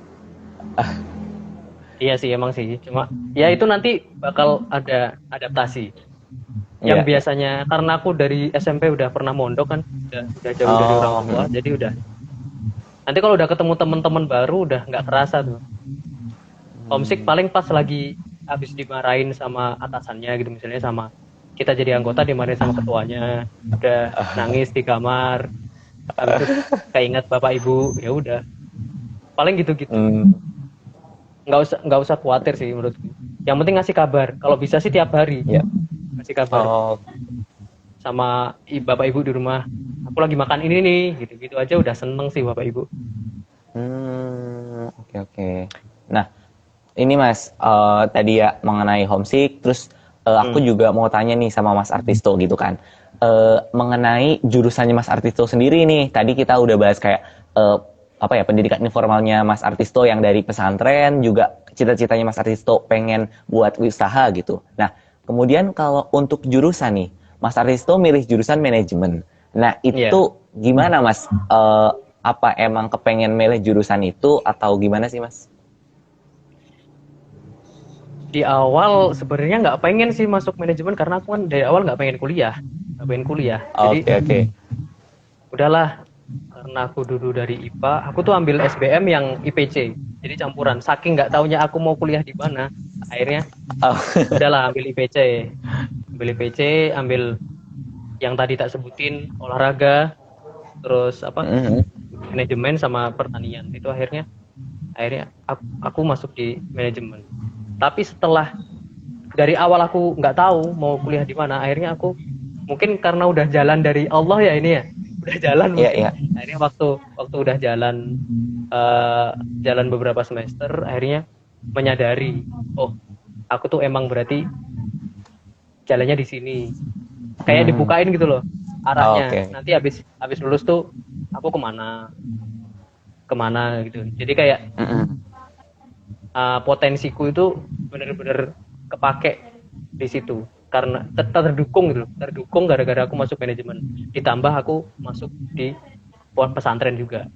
[SPEAKER 2] Iya sih, emang sih. Cuma ya itu nanti bakal ada adaptasi. Yang biasanya karena aku dari SMP udah pernah mondok kan, udah jauh dari orang tua, jadi udah. Nanti kalau udah ketemu teman-teman baru udah nggak kerasa tuh. Homesick paling pas lagi habis dimarahin sama atasannya gitu, misalnya sama kita jadi anggota dimarahin sama ketuanya, udah nangis di kamar, habis itu keinget bapak ibu, ya udah. Paling gitu-gitu. Nggak usah khawatir sih menurutku. Yang penting ngasih kabar. Kalau bisa sih tiap hari. Ngasih kabar. Sama bapak ibu di rumah. Aku lagi makan ini nih, gitu-gitu aja udah seneng sih bapak ibu.
[SPEAKER 1] Oke. Nah, ini Mas, tadi ya mengenai homesick, terus aku juga mau tanya nih sama Mas Artisto gitu kan, mengenai jurusannya Mas Artisto sendiri nih. Tadi kita udah bahas kayak pendidikan informalnya Mas Artisto yang dari pesantren, juga cita-citanya Mas Artisto pengen buat usaha gitu. Nah, kemudian kalau untuk jurusan nih, Mas Artisto milih jurusan manajemen. Nah, itu gimana Mas? Apa emang kepengen milih jurusan itu atau gimana sih Mas?
[SPEAKER 2] Di awal sebenarnya nggak pengen sih masuk manajemen karena aku kan dari awal nggak pengen kuliah. Jadi udahlah, karena aku dulu dari IPA, aku tuh ambil SBM yang IPC, jadi campuran. Saking nggak taunya aku mau kuliah di mana, akhirnya udahlah ambil IPC, ambil yang tadi tak sebutin, olahraga, terus manajemen sama pertanian. Itu akhirnya aku masuk di manajemen. Tapi setelah dari awal aku nggak tahu mau kuliah di mana, akhirnya aku mungkin karena udah jalan dari Allah ya ini ya, udah jalan mungkin. Akhirnya waktu udah jalan beberapa semester, akhirnya menyadari, oh aku tuh emang berarti jalannya di sini, kayak dibukain gitu loh arahnya. Nanti habis lulus tuh aku kemana gitu. Jadi kayak potensiku itu benar-benar kepake di situ karena terdukung gara-gara aku masuk manajemen, ditambah aku masuk di pesantren juga.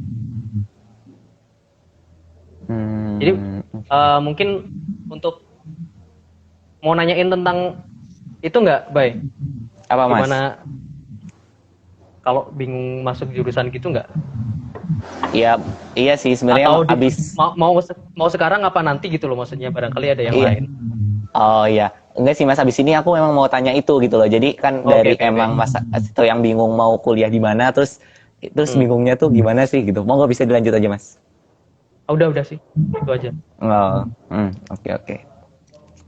[SPEAKER 2] Jadi mungkin untuk mau nanyain tentang itu nggak, Bay?
[SPEAKER 1] Apa Mas?
[SPEAKER 2] Gimana kalau bingung masuk jurusan gitu nggak?
[SPEAKER 1] Ya, iya sih sebenarnya
[SPEAKER 2] Atau
[SPEAKER 1] abis
[SPEAKER 2] mau sekarang apa nanti gitu loh, maksudnya barangkali ada yang
[SPEAKER 1] iya.
[SPEAKER 2] lain.
[SPEAKER 1] Oh iya, enggak sih Mas, abis ini aku memang mau tanya itu gitu loh. Jadi kan dari
[SPEAKER 2] Oke.
[SPEAKER 1] emang Mas itu yang bingung mau kuliah di mana, terus bingungnya tuh gimana sih gitu. Mau nggak bisa dilanjut aja Mas?
[SPEAKER 2] Udah sih, itu aja.
[SPEAKER 1] Oh, oke.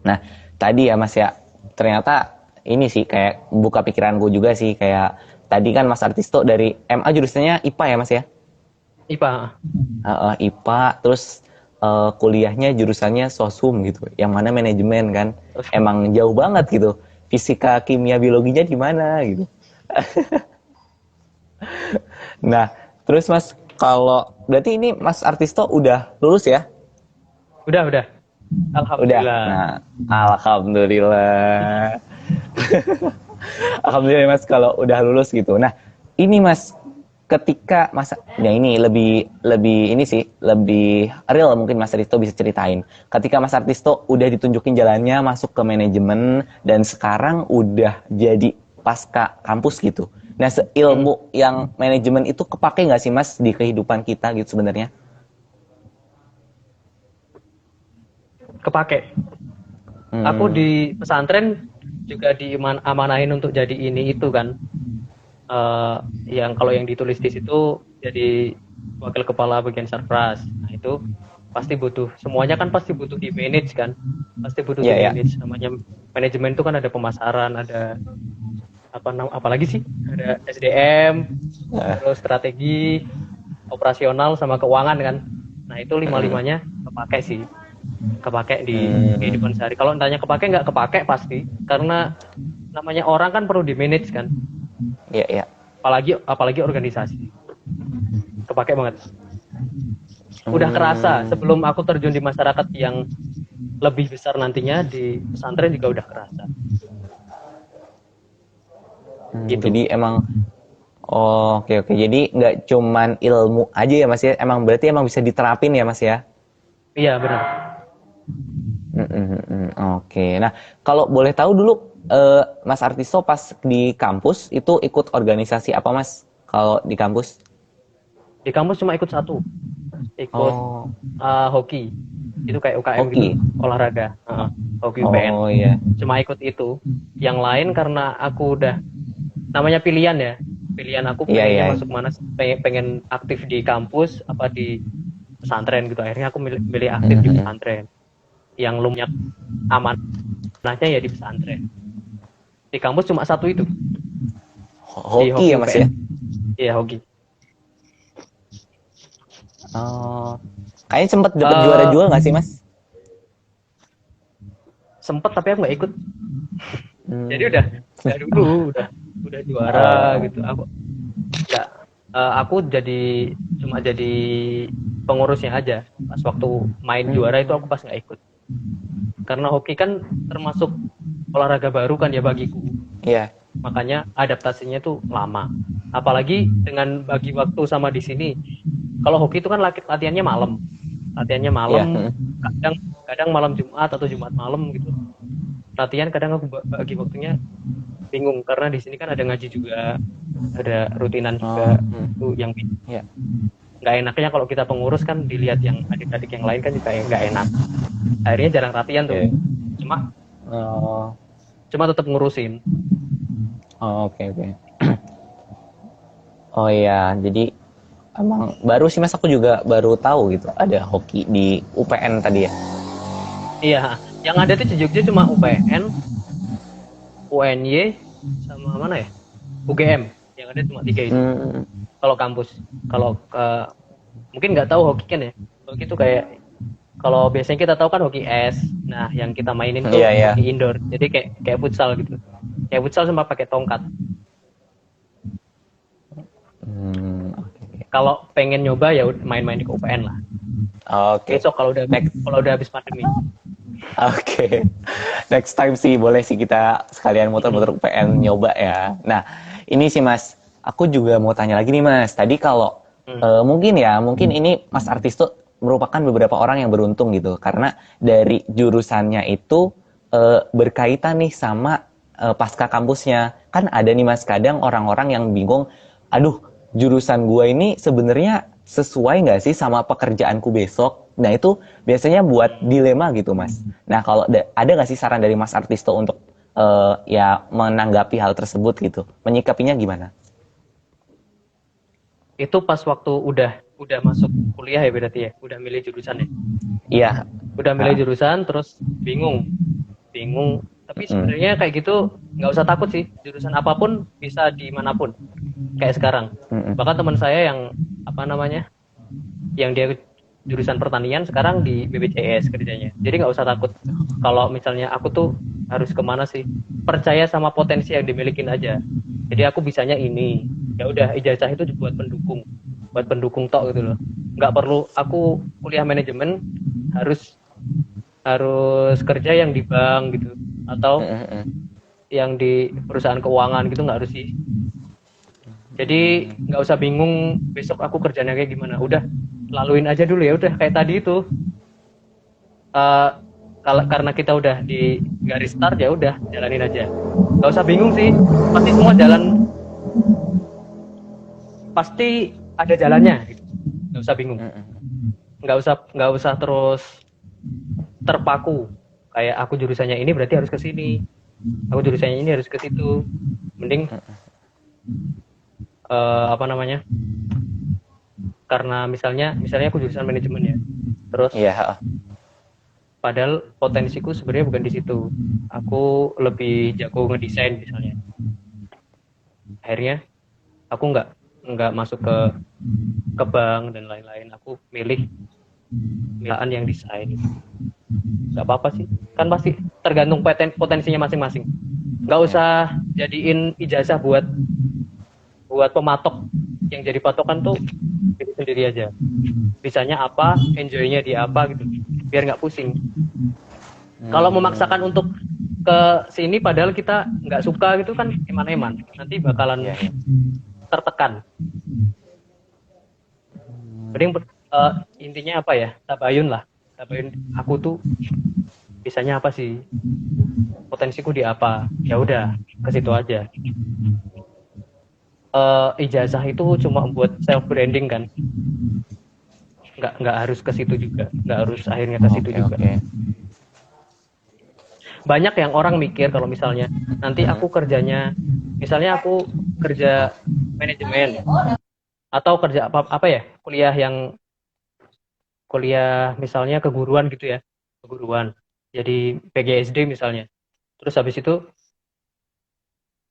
[SPEAKER 1] Nah, tadi ya Mas ya, ternyata ini sih kayak buka pikiranku juga sih, kayak tadi kan Mas Artisto dari MA jurusannya IPA ya Mas ya?
[SPEAKER 2] IPA.
[SPEAKER 1] IPA, terus kuliahnya jurusannya sosum gitu, yang mana manajemen kan, emang jauh banget gitu, fisika, kimia, biologinya di mana gitu. Nah, terus Mas, kalau berarti ini Mas Artisto udah lulus ya?
[SPEAKER 2] Udah.
[SPEAKER 1] Udah.
[SPEAKER 2] Alhamdulillah.
[SPEAKER 1] Nah, alhamdulillah. Alhamdulillah Mas kalau udah lulus gitu. Nah, ini Mas, ketika masa ya ini lebih ini sih lebih real mungkin Mas Artisto bisa ceritain. Ketika Mas Artisto udah ditunjukin jalannya masuk ke manajemen dan sekarang udah jadi pasca kampus gitu. Nah, seilmu yang manajemen itu kepake nggak sih Mas di kehidupan kita gitu sebenarnya?
[SPEAKER 2] Kepake. Aku di pesantren juga diamanahin untuk jadi ini itu kan. Yang kalau yang ditulis di situ jadi wakil kepala bagian sarpras. Nah itu pasti butuh, semuanya kan pasti butuh di manage kan, pasti butuh di manage. Namanya manajemen itu kan ada pemasaran, ada apalagi sih, ada SDM, terus strategi, operasional sama keuangan kan. Nah itu lima-limanya kepake di kehidupan sehari. Kalau tanya kepake nggak kepake pasti, karena namanya orang kan perlu di manage kan.
[SPEAKER 1] Iya.
[SPEAKER 2] Apalagi organisasi. Kepake banget. Udah kerasa sebelum aku terjun di masyarakat yang lebih besar nantinya, di pesantren juga udah kerasa.
[SPEAKER 1] Gitu. Jadi emang oke. Jadi nggak cuman ilmu aja ya Mas ya. Berarti emang bisa diterapin ya Mas ya?
[SPEAKER 2] Iya benar.
[SPEAKER 1] Oke. Nah, kalau boleh tahu dulu Mas Artisto pas di kampus itu ikut organisasi apa Mas? Kalau di kampus?
[SPEAKER 2] Di kampus cuma ikut satu. Ikut hoki. Itu kayak UKM
[SPEAKER 1] hoki.
[SPEAKER 2] Gitu, olahraga. Hoki UPN.
[SPEAKER 1] Oh iya.
[SPEAKER 2] Cuma ikut itu. Yang lain karena aku udah, namanya pilihan ya. Pilihan aku pengennya masuk mana, pengen aktif di kampus apa di pesantren gitu. Akhirnya aku milih aktif di pesantren. Yang lumayan amanahnya ya di pesantren. Di kampus cuma satu itu.
[SPEAKER 1] Hoki ya Mas ya?
[SPEAKER 2] Iya, hoki.
[SPEAKER 1] Kayaknya sempat dapat juara juga nggak sih Mas?
[SPEAKER 2] Sempet tapi aku nggak ikut. Jadi udah udah juara gitu. Aku cuma jadi pengurusnya aja. Pas waktu main juara itu aku pas nggak ikut. Karena hoki kan termasuk olahraga baru kan ya bagiku.
[SPEAKER 1] Iya.
[SPEAKER 2] Makanya adaptasinya tuh lama. Apalagi dengan bagi waktu sama di sini. Kalau hoki itu kan latihannya malam. Kadang malam Jumat atau Jumat malam gitu. Latihan kadang aku bagi waktunya bingung karena di sini kan ada ngaji juga, ada rutinan juga, itu yang nggak enaknya kalau kita pengurus kan dilihat yang adik-adik yang lain kan juga nggak enak. Akhirnya jarang latihan tuh, cuma tetap ngurusin.
[SPEAKER 1] Oke. Oh iya, jadi emang baru sih Mas, aku juga baru tahu gitu ada hoki di UPN tadi ya.
[SPEAKER 2] Iya, yang ada tuh di Jogja cuma UPN, UNY, sama mana ya? UGM. Yang ada cuma 3 itu. Kalau kampus, kalau mungkin nggak tahu hoki kan ya. Hoki itu kayak, kalau biasanya kita tahu kan hoki es. Nah, yang kita mainin tuh hoki indoor. Jadi kayak futsal gitu. Kayak futsal sama pakai tongkat. Kalau pengen nyoba ya main-main di UPN lah.
[SPEAKER 1] Oke.
[SPEAKER 2] Besok kalau udah habis pandemi.
[SPEAKER 1] Oke. Next time sih boleh sih kita sekalian muter-muter UPN nyoba ya. Nah, ini sih Mas, aku juga mau tanya lagi nih Mas. Tadi kalau mungkin ini Mas Artisto merupakan beberapa orang yang beruntung gitu, karena dari jurusannya itu berkaitan nih sama pasca kampusnya. Kan ada nih Mas, kadang orang-orang yang bingung, aduh jurusan gue ini sebenarnya sesuai nggak sih sama pekerjaanku besok? Nah itu biasanya buat dilema gitu Mas. Nah kalau ada nggak sih saran dari Mas Artisto untuk ya menanggapi hal tersebut gitu, menyikapinya gimana?
[SPEAKER 2] Itu pas waktu udah masuk kuliah ya berarti ya, udah milih jurusan ya.
[SPEAKER 1] Iya.
[SPEAKER 2] Udah milih jurusan terus bingung. Tapi sebenarnya kayak gitu nggak usah takut sih. Jurusan apapun bisa dimanapun. Kayak sekarang. Bahkan teman saya yang apa namanya, yang dia jurusan pertanian sekarang di BPJS kerjanya. Jadi nggak usah takut. Kalau misalnya aku tuh harus kemana sih? Percaya sama potensi yang dimilikin aja. Jadi aku bisanya ini. Ya udah, ijazah itu buat pendukung tok gitu loh. Nggak perlu aku kuliah manajemen harus kerja yang di bank gitu atau yang di perusahaan keuangan gitu, nggak harus sih. Jadi nggak usah bingung besok aku kerjanya kayak gimana. Udah laluin aja dulu ya. Udah kayak tadi itu. Karena kita udah di garis start ya udah jalanin aja. Nggak usah bingung sih. Pasti semua jalan pasti ada jalannya. Gitu. Nggak usah bingung. Nggak usah terus terpaku. Kayak aku jurusannya ini berarti harus ke sini. Aku jurusannya ini harus ke situ. Mending apa namanya? Karena misalnya aku jurusan manajemen ya. Terus padahal potensiku sebenarnya bukan di situ. Aku lebih jago ngedesain misalnya. Akhirnya aku nggak masuk ke bank dan lain-lain. Aku milih milaan yang desain. Nggak apa-apa sih. Kan pasti tergantung potensinya masing-masing. Nggak usah jadiin ijazah buat pematok. Yang jadi patokan tuh diri sendiri aja. Bisanya apa, enjoy-nya di apa gitu. Biar nggak pusing. Kalau memaksakan untuk ke sini padahal kita nggak suka gitu kan eman-eman. Nanti bakalan tertekan. Mending intinya apa ya? Tabayun lah. Tabayun aku tuh bisanya apa sih? Potensiku di apa? Ya udah, ke situ aja. Ijazah itu cuma buat self branding kan, nggak harus ke situ juga, nggak harus akhirnya ke situ juga. Banyak yang orang mikir kalau misalnya nanti aku kerjanya, misalnya aku kerja manajemen atau kerja apa ya, kuliah misalnya keguruan gitu ya, jadi PGSD misalnya, terus habis itu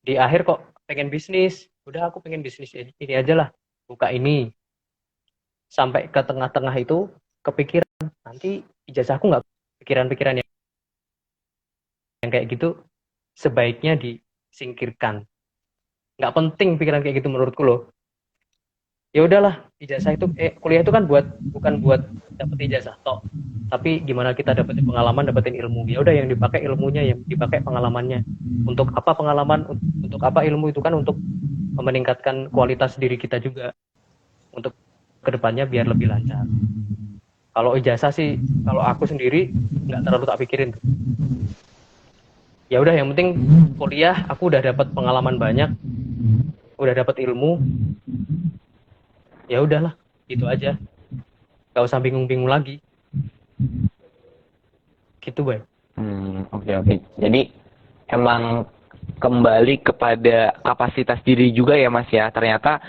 [SPEAKER 2] di akhir kok pengen bisnis. Udah aku pengen bisnis ini aja lah, buka ini. Sampai ke tengah-tengah itu kepikiran, nanti ijazahku nggak, pikiran-pikiran yang kayak gitu sebaiknya disingkirkan. Nggak penting pikiran kayak gitu menurutku loh. Ya udahlah, ijazah itu kuliah itu kan bukan buat dapet ijazah toh, tapi gimana kita dapetin pengalaman, dapetin ilmu. Ya udah, yang dipakai ilmunya, yang dipakai pengalamannya. Untuk apa pengalaman, untuk apa ilmu itu kan untuk meningkatkan kualitas diri kita juga untuk kedepannya biar lebih lancar. Kalau ijazah sih, kalau aku sendiri nggak terlalu tak pikirin. Ya udah, yang penting kuliah aku udah dapat pengalaman banyak, udah dapat ilmu. Ya udahlah, gitu aja. Nggak usah bingung-bingung lagi. Gitu, Bay.
[SPEAKER 1] Oke. Jadi emang kembali kepada kapasitas diri juga ya Mas ya. Ternyata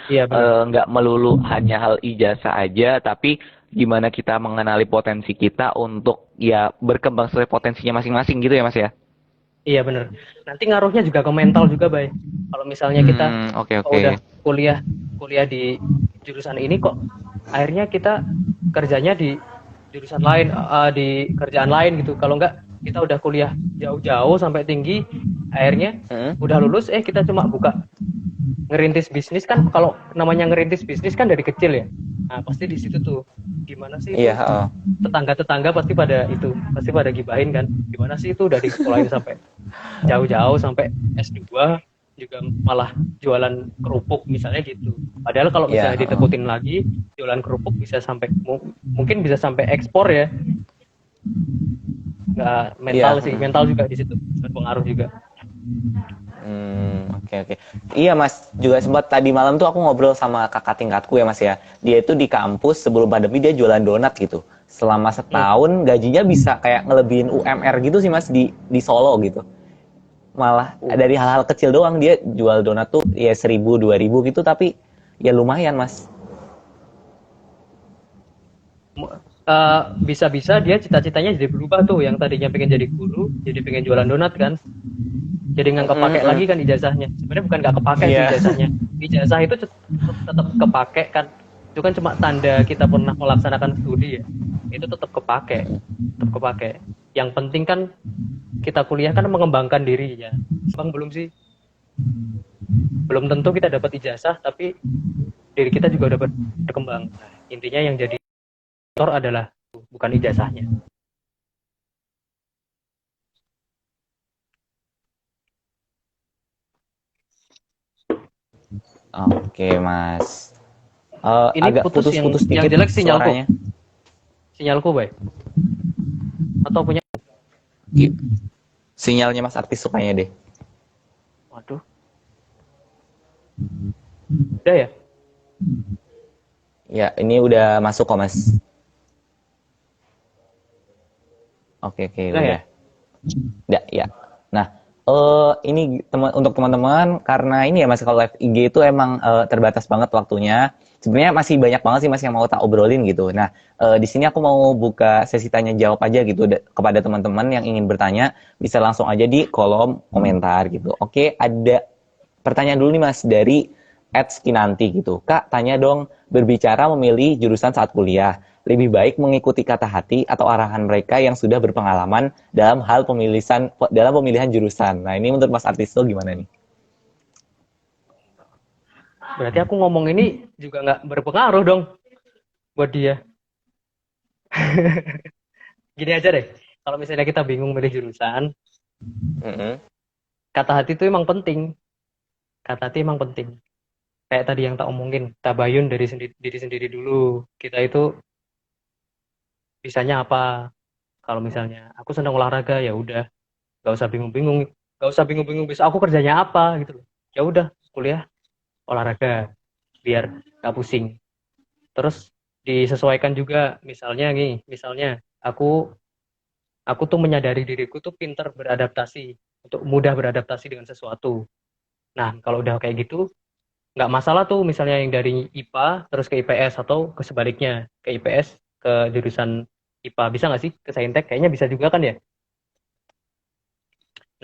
[SPEAKER 1] nggak melulu hanya hal ijazah aja, tapi gimana kita mengenali potensi kita untuk ya berkembang sesuai potensinya masing-masing gitu ya Mas ya.
[SPEAKER 2] Iya benar. Nanti ngaruhnya juga ke mental juga, Bay. Kalau misalnya kita udah kuliah di jurusan ini kok akhirnya kita kerjanya di jurusan lain, di kerjaan lain gitu. Kalau enggak, kita udah kuliah jauh-jauh sampai tinggi, akhirnya udah lulus kita cuma buka ngerintis bisnis kan. Kalau namanya ngerintis bisnis kan dari kecil ya. Nah, pasti di situ tuh gimana sih itu? Tetangga-tetangga pasti pada gibahin kan. Gimana sih itu udah disekolahin sampai jauh-jauh sampai S2, juga malah jualan kerupuk misalnya gitu. Padahal kalau misalnya ditekutin lagi, jualan kerupuk bisa sampai mungkin bisa sampai ekspor ya. Nggak mental sih, mental juga di situ berpengaruh juga.
[SPEAKER 1] Oke. Iya Mas, juga sempat tadi malam tuh aku ngobrol sama kakak tingkatku ya Mas ya. Dia itu di kampus sebelum pandemi dia jualan donat gitu. Selama setahun gajinya bisa kayak ngelebihin UMR gitu sih Mas di Solo gitu. Malah dari hal-hal kecil doang dia jual donat tuh ya 1.000 2.000 gitu, tapi ya lumayan Mas.
[SPEAKER 2] Bisa-bisa dia cita-citanya jadi berubah tuh, yang tadinya pengen jadi guru jadi pengen jualan donat kan, jadi nggak kepake lagi kan ijazahnya. Sebenarnya bukan nggak kepake sih ijazahnya, ijazah itu tetap kepake kan, itu kan cuma tanda kita pernah melaksanakan studi ya, itu tetap kepake. Yang penting kan kita kuliah kan mengembangkan diri ya. Bang belum sih, belum tentu kita dapat ijazah tapi diri kita juga dapat berkembang. Nah, intinya yang jadi motor adalah bukan ijazahnya.
[SPEAKER 1] Oke Mas.
[SPEAKER 2] Ini
[SPEAKER 1] agak putus-putus dikit
[SPEAKER 2] yang jelek sinyalku.
[SPEAKER 1] suaranya.
[SPEAKER 2] Sinyalku baik. Atau punya?
[SPEAKER 1] Sinyalnya Mas Artis sukanya deh.
[SPEAKER 2] Waduh. Udah ya?
[SPEAKER 1] Ya, ini udah masuk kok Mas. Oke, udah.
[SPEAKER 2] Ya?
[SPEAKER 1] Ya. Nah, ini untuk teman-teman, karena ini ya Mas, kalau live IG itu emang terbatas banget waktunya. Sebenarnya masih banyak banget sih Mas yang mau tak obrolin gitu. Nah, di sini aku mau buka sesi tanya jawab aja gitu kepada teman-teman yang ingin bertanya, bisa langsung aja di kolom komentar gitu. Oke, ada pertanyaan dulu nih Mas dari @skinanti gitu. Kak, tanya dong, berbicara memilih jurusan saat kuliah, lebih baik mengikuti kata hati atau arahan mereka yang sudah berpengalaman dalam pemilihan jurusan. Nah, ini menurut Mas Artisto gimana nih?
[SPEAKER 2] Berarti aku ngomong ini juga nggak berpengaruh dong buat dia. Gini aja deh, kalau misalnya kita bingung milih jurusan, kata hati itu emang penting. Kayak tadi yang tak omongin, tabayun dari diri sendiri dulu. Kita itu bisanya apa? Kalau misalnya aku senang olahraga, ya udah, nggak usah bingung-bingung, bisa aku kerjanya apa gitu loh. Ya udah, kuliah olahraga biar nggak pusing. Terus disesuaikan juga, misalnya aku tuh menyadari diriku tuh pintar beradaptasi, untuk mudah beradaptasi dengan sesuatu. Nah, kalau udah kayak gitu, nggak masalah tuh misalnya yang dari IPA terus ke IPS atau ke sebaliknya, ke IPS ke jurusan IPA, bisa nggak sih ke Saintek? Kayaknya bisa juga kan ya.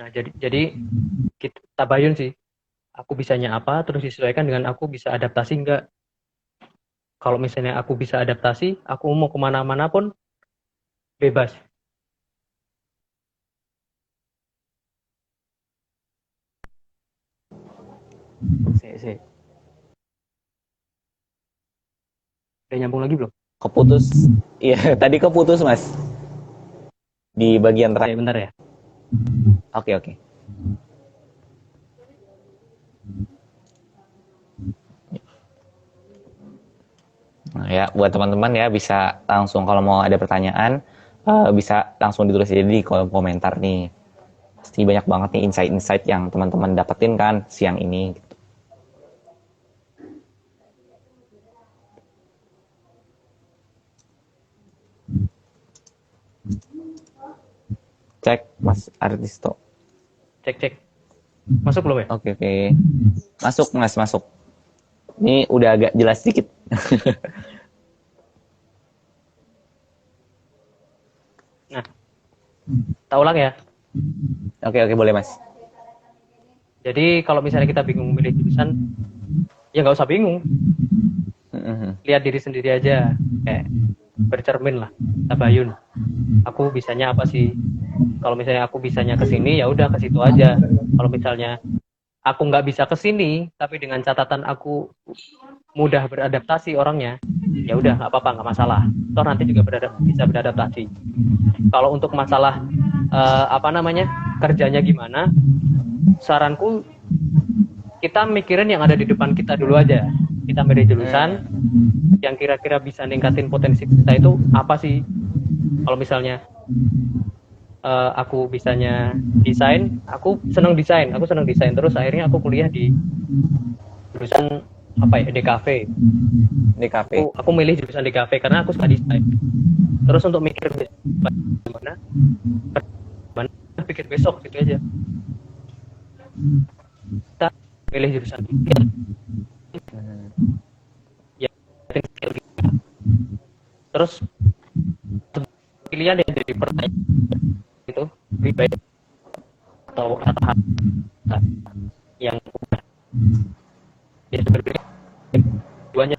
[SPEAKER 2] Nah, jadi kita tabayun sih, aku bisanya apa terus disesuaikan dengan aku bisa adaptasi nggak. Kalau misalnya aku bisa adaptasi, aku mau kemana-mana pun bebas. Sih. Udah nyambung lagi belum?
[SPEAKER 1] Keputus. Iya, tadi keputus, Mas. Di bagian terakhir.
[SPEAKER 2] Bentar ya.
[SPEAKER 1] Oke. Nah, ya, buat teman-teman ya bisa langsung kalau mau ada pertanyaan bisa langsung ditulis aja di kolom komentar nih. Pasti banyak banget nih insight-insight yang teman-teman dapetin kan siang ini. Gitu. Cek Mas Artisto.
[SPEAKER 2] Cek. Masuk belum ya?
[SPEAKER 1] Oke. Masuk Mas, masuk. Ini udah agak jelas sedikit.
[SPEAKER 2] Nah, tak ulang ya.
[SPEAKER 1] Oke, boleh Mas.
[SPEAKER 2] Jadi kalau misalnya kita bingung memilih jurusan, ya nggak usah bingung. Lihat diri sendiri aja, kayak bercermin lah, tabayun. Aku bisanya apa sih? Kalau misalnya aku bisanya ke sini, ya udah ke situ aja. Kalau misalnya aku nggak bisa ke sini, tapi dengan catatan aku mudah beradaptasi orangnya, ya udah nggak apa-apa, nggak masalah. Toh nanti juga bisa beradaptasi. Kalau untuk masalah kerjanya gimana, saranku kita mikirin yang ada di depan kita dulu aja. Kita milih jurusan yang kira-kira bisa ningkatin potensi kita itu apa sih? Kalau misalnya aku bisanya desain, aku senang desain, terus akhirnya aku kuliah di jurusan apa ya, DKV. Aku milih jurusan DKV karena aku suka desain. Terus untuk mikir gimana pikir besok gitu aja. Kita pilih jurusan ya, terus pilihan yang jadi pertanyaan itu lebih baik atau kata yang ya berbeda duanya.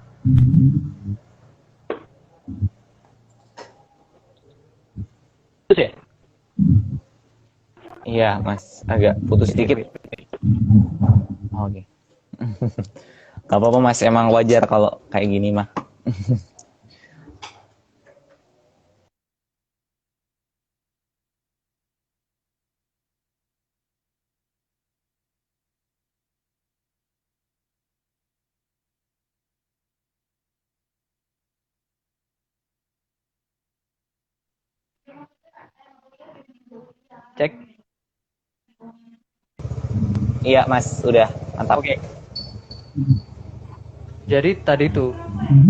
[SPEAKER 2] Terus ya?
[SPEAKER 1] Iya, Mas, agak putus sedikit. Oke. Gak apa-apa, Mas, emang wajar kalau kayak gini mah.
[SPEAKER 2] Cek.
[SPEAKER 1] Iya, Mas, udah mantap.
[SPEAKER 2] Oke. Jadi tadi tuh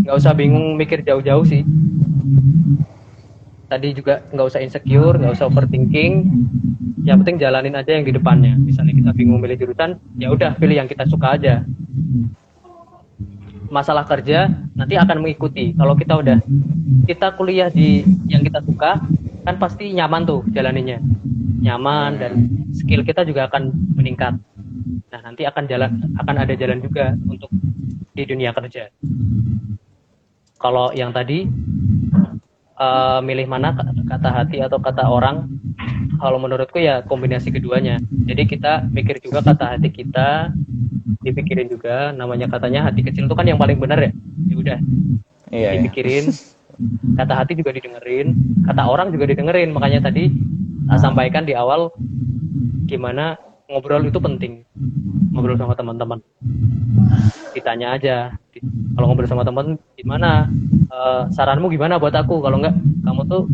[SPEAKER 2] nggak usah bingung mikir jauh-jauh sih. Tadi juga nggak usah insecure, nggak usah overthinking. Yang penting jalanin aja yang di depannya. Misalnya kita bingung milih jurusan, ya udah pilih yang kita suka aja. Masalah kerja nanti akan mengikuti. Kalau kita kuliah di yang kita suka, kan pasti nyaman tuh jalaninya. Nyaman dan skill kita juga akan meningkat. Nah, nanti akan ada jalan juga untuk di dunia kerja. Kalau yang tadi milih mana kata hati atau kata orang, kalau menurutku ya kombinasi keduanya. Jadi kita mikir juga kata hati kita, dipikirin juga, namanya katanya hati kecil itu kan yang paling benar ya. Ya udah. Iya, dipikirin. Kata hati juga didengerin, kata orang juga didengerin. Makanya tadi sampaikan di awal gimana ngobrol itu penting. Ngobrol sama teman-teman. Ditanya aja. Kalau ngobrol sama teman, gimana? Saranmu gimana buat aku? Kalau enggak, kamu tuh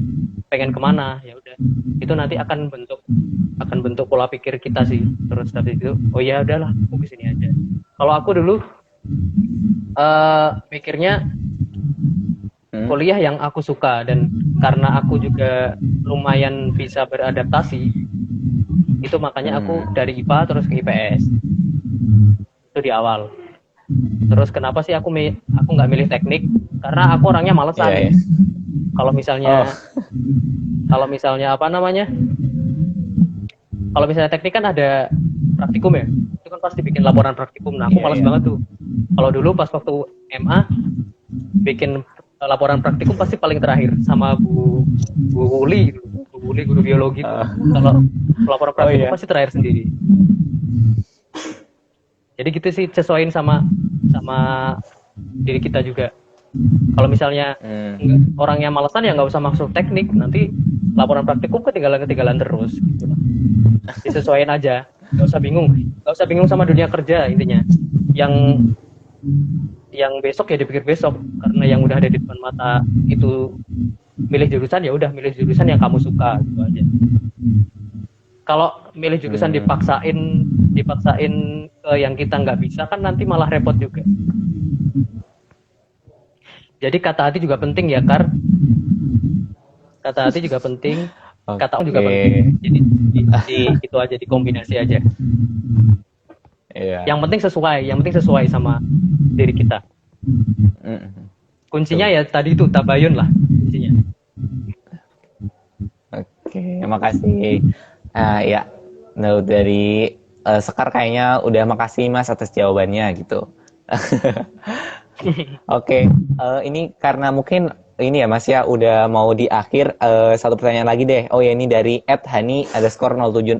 [SPEAKER 2] pengen kemana? Ya udah. Itu nanti akan bentuk pola pikir kita sih. Terus habis itu, oh ya udahlah, aku kesini aja. Kalau aku dulu mikirnya kuliah yang aku suka, dan karena aku juga lumayan bisa beradaptasi, itu makanya aku dari IPA terus ke IPS. Itu di awal. Terus kenapa sih aku nggak milih teknik? Karena aku orangnya malesan. Yeah. Kalau misalnya apa namanya? Kalau misalnya teknik kan ada praktikum ya. Itu kan pasti bikin laporan praktikum. Nah, aku malas banget tuh. Kalau dulu pas waktu MA bikin laporan praktikum pasti paling terakhir sama Bu Uli, guru biologi. Kalau laporan praktikum pasti terakhir sendiri. Jadi gitu sih, sesuaiin sama diri kita juga. Kalau misalnya orangnya malesan ya nggak usah masuk teknik, nanti laporan praktikum ketinggalan terus. Gitu. Disesuaiin aja, nggak usah bingung sama dunia kerja intinya. Yang besok ya dipikir besok, karena yang udah ada di depan mata itu milih jurusan, ya udah milih jurusan yang kamu suka gitu aja. Kalau milih jurusan dipaksain ke yang kita nggak bisa, kan nanti malah repot juga. Jadi kata hati juga penting ya, Kar. Kata hati juga penting, kata orang juga penting. Jadi itu aja, dikombinasi aja. Yeah. Yang penting sesuai sama diri kita. Kuncinya ya tadi itu tabayun lah kuncinya.
[SPEAKER 1] Oke, makasih. Ya, dari Sekar kayaknya udah makasih Mas atas jawabannya gitu. Oke, ini karena mungkin ini ya Mas ya udah mau di akhir, satu pertanyaan lagi deh. Oh ya, ini dari @hani_07_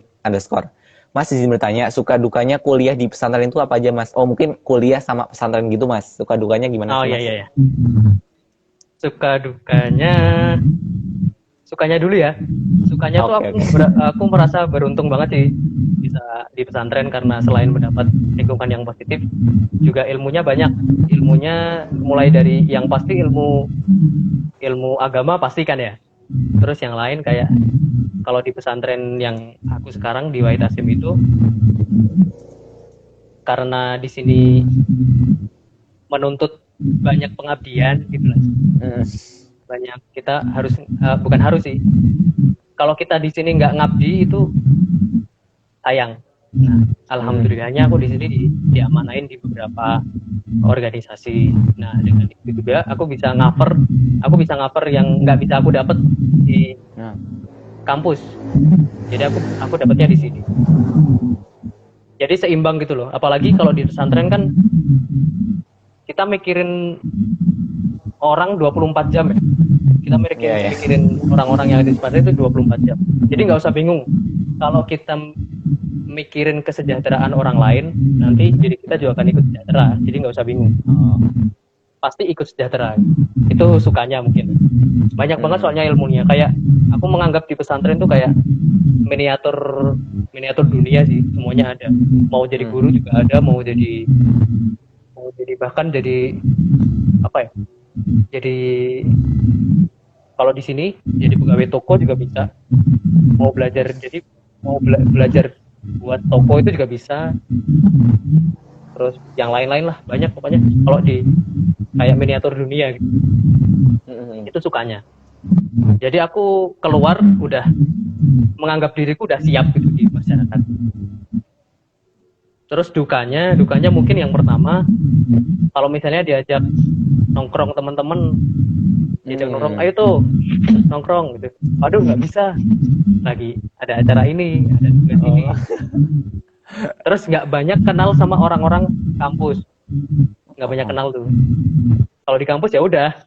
[SPEAKER 1] Mas izin bertanya, suka dukanya kuliah di pesantren itu apa aja Mas? Oh mungkin kuliah sama pesantren gitu Mas, suka dukanya gimana sih Mas?
[SPEAKER 2] Iya. Suka dukanya dulu ya. Sukanya tuh aku merasa beruntung banget sih di bisa di pesantren karena selain mendapat lingkungan yang positif, juga ilmunya banyak. Ilmunya mulai dari yang pasti ilmu agama pasti kan ya. Terus yang lain kayak kalau di pesantren yang aku sekarang di Wahid Hasyim itu, karena di sini menuntut banyak pengabdian gitu lah. Banyak kita harus bukan harus sih. Kalau kita di sini nggak ngabdi itu sayang. Nah, alhamdulillahnya aku di sini diamanain di beberapa organisasi. Nah, dengan itu juga aku bisa ngaper yang nggak bisa aku dapat di kampus. Jadi aku dapatnya di sini. Jadi seimbang gitu loh. Apalagi kalau di pesantren kan kita mikirin orang 24 jam ya. Kita mikirin orang-orang yang ada di pesantren itu 24 jam. Jadi nggak usah bingung. Kalau kita mikirin kesejahteraan orang lain, nanti diri kita juga akan ikut sejahtera. Jadi nggak usah bingung. Pasti ikut sejahtera. Itu sukanya mungkin. Banyak banget soalnya ilmunya. Kayak aku menganggap di pesantren tuh kayak miniatur dunia sih. Semuanya ada. Mau jadi guru juga ada, mau jadi bahkan jadi apa ya? Jadi kalau di sini jadi pegawai toko juga bisa. Mau belajar buat toko itu juga bisa. Terus yang lain-lain lah, banyak pokoknya. Kalau di kayak miniatur dunia gitu. Itu sukanya. Jadi aku keluar udah menganggap diriku udah siap gitu di masyarakat. Terus dukanya mungkin yang pertama, kalau misalnya diajak nongkrong teman-teman, diajak nongkrong, ayo tuh nongkrong gitu. Aduh nggak bisa, lagi ada acara ini, ada tugas ini. Terus nggak banyak kenal sama orang-orang kampus, nggak banyak kenal tuh. Kalau di kampus ya udah,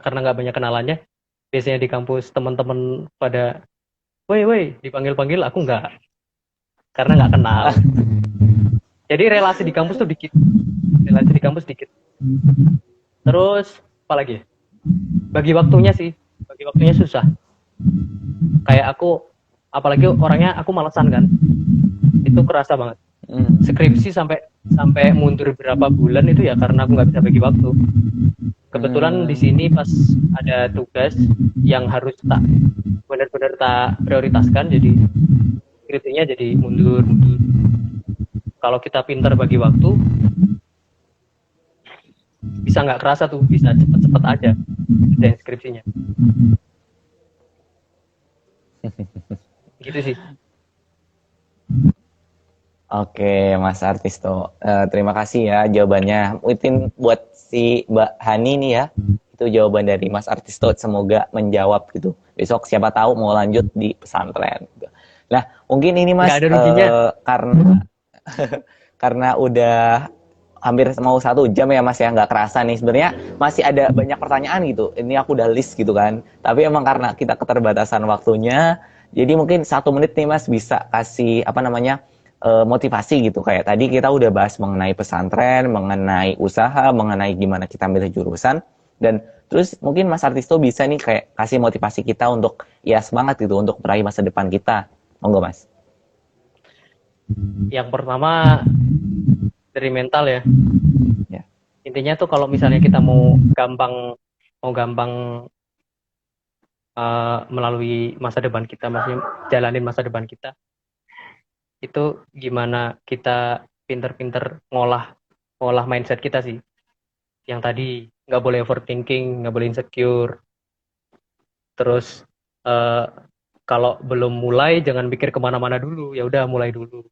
[SPEAKER 2] karena nggak banyak kenalannya. Biasanya di kampus teman-teman pada, woi, dipanggil-panggil, aku nggak, karena nggak kenal. Jadi relasi di kampus tuh dikit. Terus apa lagi? Bagi waktunya susah. Kayak aku, apalagi orangnya aku malesan kan, itu kerasa banget. Skripsi sampai mundur berapa bulan itu ya karena aku nggak bisa bagi waktu. Kebetulan di sini pas ada tugas yang harus benar-benar tak prioritaskan, jadi skripsinya jadi mundur. Kalau kita pintar bagi waktu, bisa nggak kerasa tuh, bisa cepet-cepet aja kerjain skripsinya. Gitu sih.
[SPEAKER 1] Oke, Mas Artisto. Terima kasih ya jawabannya. Mungkin buat si Mbak Hani nih ya, itu jawaban dari Mas Artisto. Semoga menjawab gitu. Besok siapa tahu mau lanjut di pesantren. Nah, mungkin ini Mas, karena udah hampir mau 1 jam ya Mas ya, nggak kerasa nih. Sebenarnya masih ada banyak pertanyaan gitu. Ini aku udah list gitu kan. Tapi emang karena kita keterbatasan waktunya, jadi mungkin 1 menit nih Mas bisa kasih motivasi gitu. Kayak tadi kita udah bahas mengenai pesantren, mengenai usaha, mengenai gimana kita milih jurusan, dan terus mungkin Mas Artisto bisa nih kayak kasih motivasi kita untuk ya semangat gitu untuk meraih masa depan kita. Monggo Mas.
[SPEAKER 2] Yang pertama dari mental ya. Intinya tuh kalau misalnya kita mau gampang melalui masa depan kita, maksudnya jalanin masa depan kita, itu gimana kita pinter-pinter ngolah mindset kita sih. Yang tadi nggak boleh overthinking, nggak boleh insecure. Terus kalau belum mulai jangan pikir kemana-mana dulu, ya udah mulai dulu.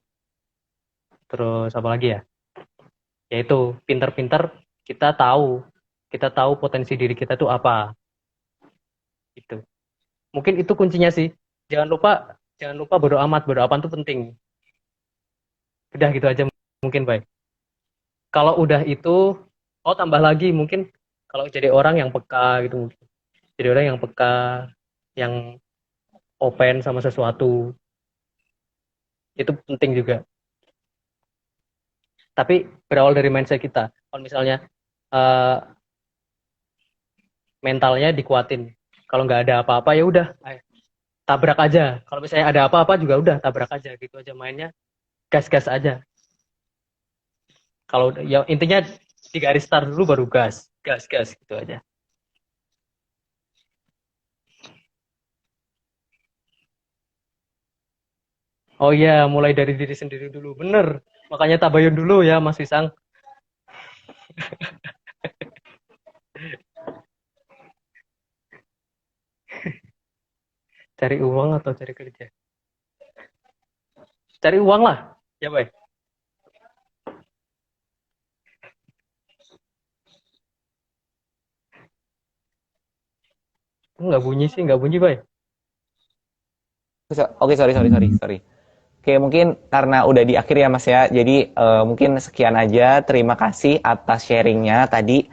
[SPEAKER 2] Terus apa lagi ya? Yaitu pinter-pinter kita tahu potensi diri kita tuh apa. Gitu. Mungkin itu kuncinya sih. Jangan lupa bodo amat tuh penting. Udah gitu aja mungkin, baik. Kalau udah itu, tambah lagi mungkin kalau jadi orang yang peka gitu mungkin. Jadi orang yang peka, yang open sama sesuatu. Itu penting juga. Tapi berawal dari mindset kita. Kalau misalnya mentalnya dikuatin. Kalau nggak ada apa-apa ya udah, tabrak aja. Kalau misalnya ada apa-apa juga udah tabrak aja gitu aja mainnya, gas-gas aja. Kalau ya intinya di garis start dulu baru gas, gas gitu aja. Oh iya, mulai dari diri sendiri dulu. Bener. Makanya tabayun dulu ya Mas Wisang. Cari uang atau cari kerja? Cari uang lah. Ya, Boy. Nggak bunyi sih, nggak bunyi, Boy.
[SPEAKER 1] Oke, sorry. Oke, mungkin karena udah di akhir ya Mas ya, jadi mungkin sekian aja. Terima kasih atas sharingnya tadi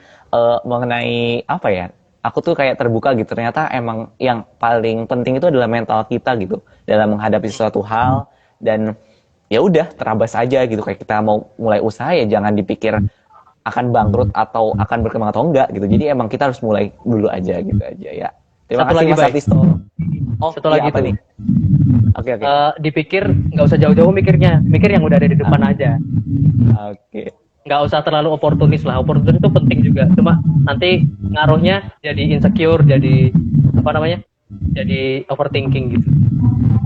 [SPEAKER 1] mengenai apa ya? Aku tuh kayak terbuka gitu. Ternyata emang yang paling penting itu adalah mental kita gitu dalam menghadapi sesuatu hal dan ya udah terabas aja gitu. Kayak kita mau mulai usaha ya jangan dipikir akan bangkrut atau akan berkembang atau enggak gitu. Jadi emang kita harus mulai dulu aja gitu aja ya. Terima
[SPEAKER 2] Satu
[SPEAKER 1] kasih
[SPEAKER 2] lagi,
[SPEAKER 1] Mas
[SPEAKER 2] Boy.
[SPEAKER 1] Artisto. Oh,
[SPEAKER 2] Satu
[SPEAKER 1] iya
[SPEAKER 2] lagi
[SPEAKER 1] apa
[SPEAKER 2] tuh.
[SPEAKER 1] nih? Oke.
[SPEAKER 2] Dipikir nggak usah jauh-jauh mikirnya, mikir yang udah ada di depan aja.
[SPEAKER 1] Oke.
[SPEAKER 2] Nggak usah terlalu oportunis lah. Oportunis itu penting juga. Cuma nanti ngaruhnya jadi insecure, jadi apa namanya? Jadi overthinking gitu.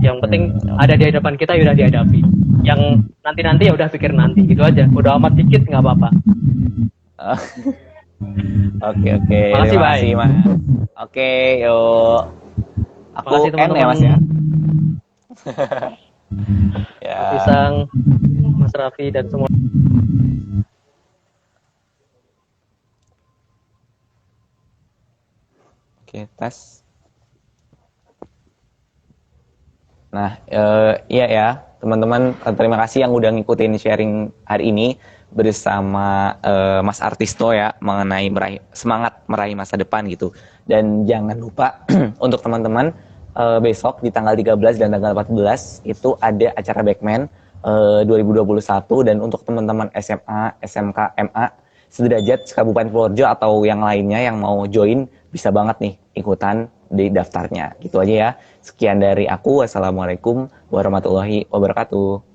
[SPEAKER 2] Yang penting ada di hadapan kita ya udah dihadapi. Yang nanti ya udah pikir nanti gitu aja. Udah amat dikit nggak apa-apa.
[SPEAKER 1] Oke.
[SPEAKER 2] Makasih,
[SPEAKER 1] Terima
[SPEAKER 2] Bay.
[SPEAKER 1] kasih Mas. Oke, yuk. Aku
[SPEAKER 2] Makasih
[SPEAKER 1] end ya
[SPEAKER 2] teman-teman.
[SPEAKER 1] Mas ya.
[SPEAKER 2] Mas
[SPEAKER 1] Ya.
[SPEAKER 2] Isang, Mas Raffi dan semua.
[SPEAKER 1] Oke, tes. Nah, iya ya, teman-teman, terima kasih yang udah ngikutin sharing hari ini bersama Mas Artisto ya mengenai semangat meraih masa depan gitu. Dan jangan lupa untuk teman-teman besok di tanggal 13 dan tanggal 14 itu ada acara Backman 2021 dan untuk teman-teman SMA, SMK, MA sederajat Kabupaten Purworejo atau yang lainnya yang mau join bisa banget nih ikutan di daftarnya. Gitu aja ya. Sekian dari aku. Wassalamualaikum warahmatullahi wabarakatuh.